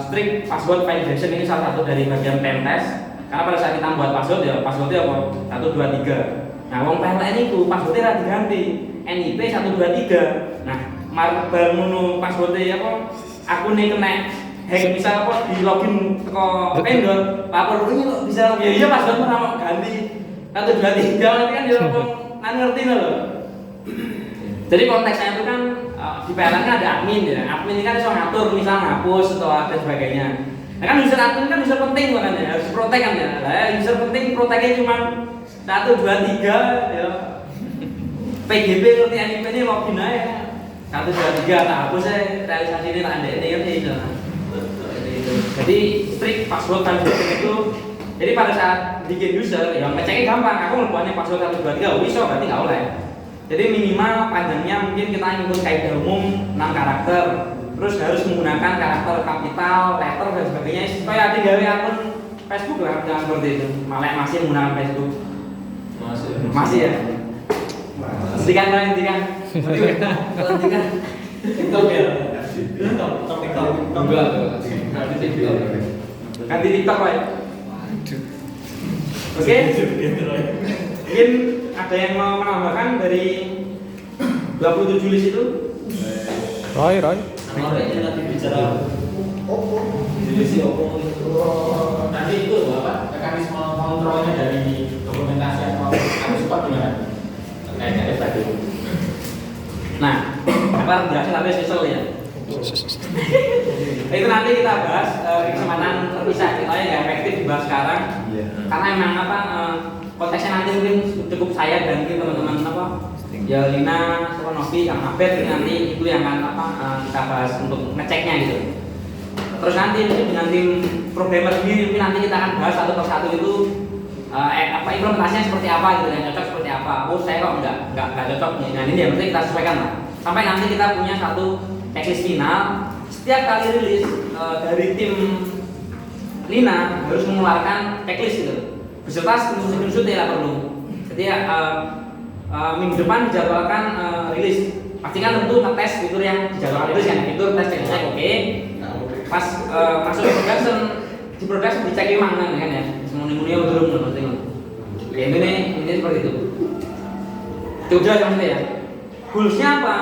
strict password validation ini salah satu dari bagian pen test. Karena pada saat kita membuat password ya passwordnya apa? 1, 2, 3. Nah, wong PLN itu passwordnya ra diganti. NIP 1, 2, 3. Nah, baru ngono passwordnya apa? Akune kena hack misal apa di login teko vendor, lapor ini kok bisa ya iya password ora ganti. 1, 2, 3 nanti kan dia ngomong ngerti loh. Jadi konteksnya itu kan di PLN kan ada admin ya. Admin ini kan bisa ngatur misal hapus atau apa sebagainya. Nah kan user admin kan user penting makanya harus protek kan ya. Lah user penting proteknya cuma 1, 2, 3 ya. PGP ngerti NIP ini login aja. 1, 2, 3 tak hapus saya realisasi ini tak ada ini kan itu. Jadi strict password validation itu jadi pada saat bikin user ya ngeceknya gampang. Aku ngeluarnya password 1, 2, 3 bisa berarti nggak oleh. Jadi minimal panjangnya mungkin kita ngikut kaidah umum 6 karakter. Terus harus menggunakan karakter kapital, letter dan sebagainya supaya ada gawe akun Facebook lah jangan seperti itu. Malah masih menggunakan Facebook. Masih ya. Hentikan. TikTok ya. TikTok. Enggak. Ganti TikTok ya. Oke. Mungkin ada yang mau menambahkan dari 27 list itu? Roy. Kalau nanti bicara divisi Oppo nanti itu apa mekanisme kontrolnya dari dokumentasi atau support gimana? Kayaknya tadi. Nah, apa jelasin tapi spesial ya? Itu nanti kita bahas di kesempatan terpisah kita ya efektif dibahas sekarang. Karena emang konteksnya nanti mungkin cukup saya dan mungkin teman-teman ya Lina, Novi, Kang Abed nanti itu yang akan kita bahas untuk ngeceknya gitu. Terus nanti dengan tim programmer sendiri mungkin nanti kita akan bahas satu persatu itu implementasinya seperti apa gitu, yang cocok seperti apa. Oh saya kok nggak cocok nih. Nah ini ya berarti kita sesuaikan lah. Sampai nanti kita punya satu checklist final. Setiap kali rilis dari tim Lina harus mengeluarkan checklist gitu. Beserta screenshot ya perlu. Jadi minggu depan dijadwalkan rilis. Pastikan tentu ngetes fitur yang dijadwalkan rilis yang fitur tes cek oke. Pas masuk ke production dicek mana kan ya. Semuanya belum penting. Ya ini seperti itu. Coba contoh ya. Goalsnya apa?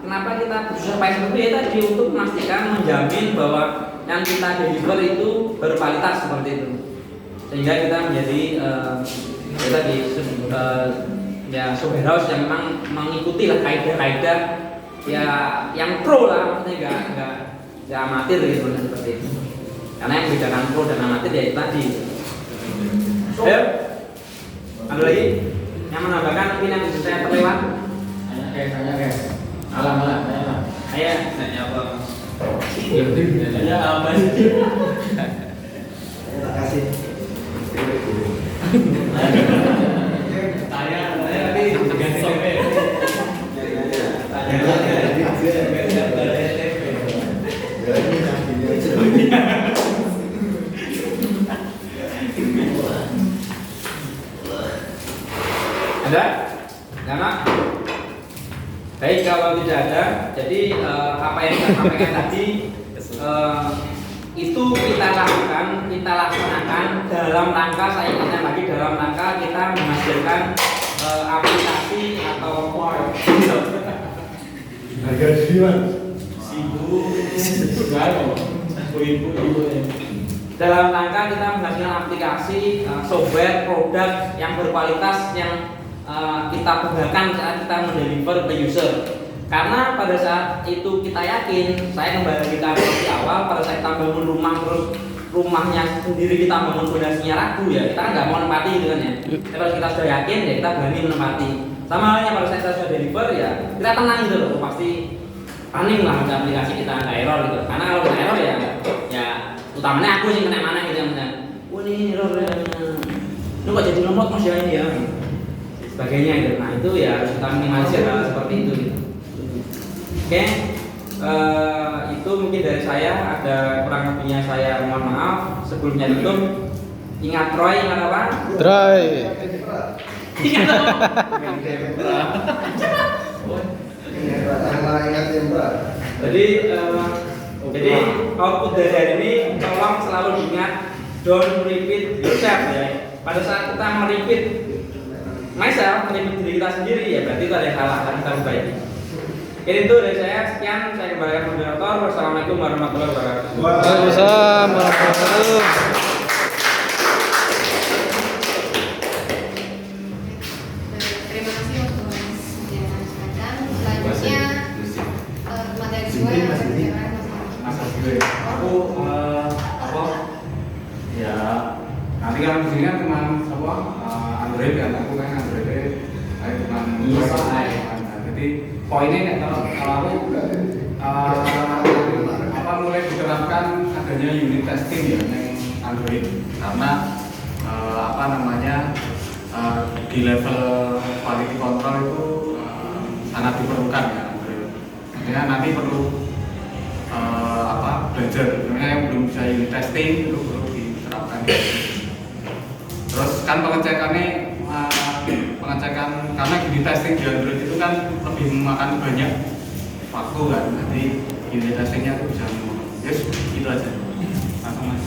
Kenapa kita berusaha supaya seperti itu ya tadi untuk memastikan menjamin bahwa yang kita deliver itu berkualitas seperti itu. Sehingga kita menjadi ya software house yang memang mengikuti lah kaidah-kaidah ya yang pro lah, maksudnya nggak amatir gitu seperti itu. Karena yang membedakan pro dan amatir ya itu tadi. Ayo, ada lagi yang menambahkan mungkin yang bisa saya terlewat? Tanya guys. Alam. Ayo, tanya apa? Tanya apa sih? Terima kasih. Tanya tadi ganti TP. Ada? Karena baik kalau tidak ada, jadi apa yang saya sampaikan tadi itu kita laksanakan dalam rangka saya ingatkan lagi dalam rangka kita menghasilkan aplikasi atau harga dijual. dalam rangka kita menghasilkan aplikasi software produk yang berkualitas yang kita banggakan saat kita mendeliver ke user. Karena pada saat itu kita yakin, saya kembali lagi ke di awal, pada saat kita bangun rumah terus rumahnya sendiri kita bangun fondasinya ragu ya, kita kan nggak mau menempati gitu kan ya. Tapi kalau kita sudah yakin ya kita berani menempati. Sama halnya pada saat kita sudah deliver ya kita tenang gitu loh, pasti panik lah untuk aplikasi kita nggak error gitu. Karena kalau nggak error ya utamanya aku sih kena mana gitu yang wah ini error ya, lu kok jadi lemot mas ya ini ya, sebagainya gitu. Nah itu ya harus kita minimalisir hal seperti itu gitu. Oke, itu mungkin dari saya, ada kurang lebihnya saya mohon maaf. Sebelumnya tutup, ingat Troy, ingat apa? Troy. Ingat apa? Ingat tembak. Jadi output dari hari ini tolong selalu diingat, don't repeat yourself ya. Pada saat kita merepeat myself, merepeat diri kita sendiri ya berarti itu ada yang salah, harus kita perbaiki. Itu dari saya, sekian, saya kembalikan moderator. Wassalamualaikum warahmatullahi wabarakatuh. Waalaikumsalam warahmatullahi wabarakatuh. Terima kasih untuk Mas Diana Sultan. Selanjutnya materi 2 yang akan dijelaskan Mas Mas Abdul, aku apa ya nanti kan di sini kan cuma apa Android kan, aku kan Android cuma jadi poinnya kalau aku apa mulai diterapkan adanya unit testing ya yang Android karena apa namanya di level quality control itu sangat diperlukan ya Android. Makanya nanti perlu apa belajar, sebenarnya yang belum bisa unit testing itu perlu diterapkan. Terus kan pengecekan karena unit testing di Android itu kan lebih memakan banyak waktu kan, nanti unit testingnya itu bisa yes gitu aja. Langsung mas.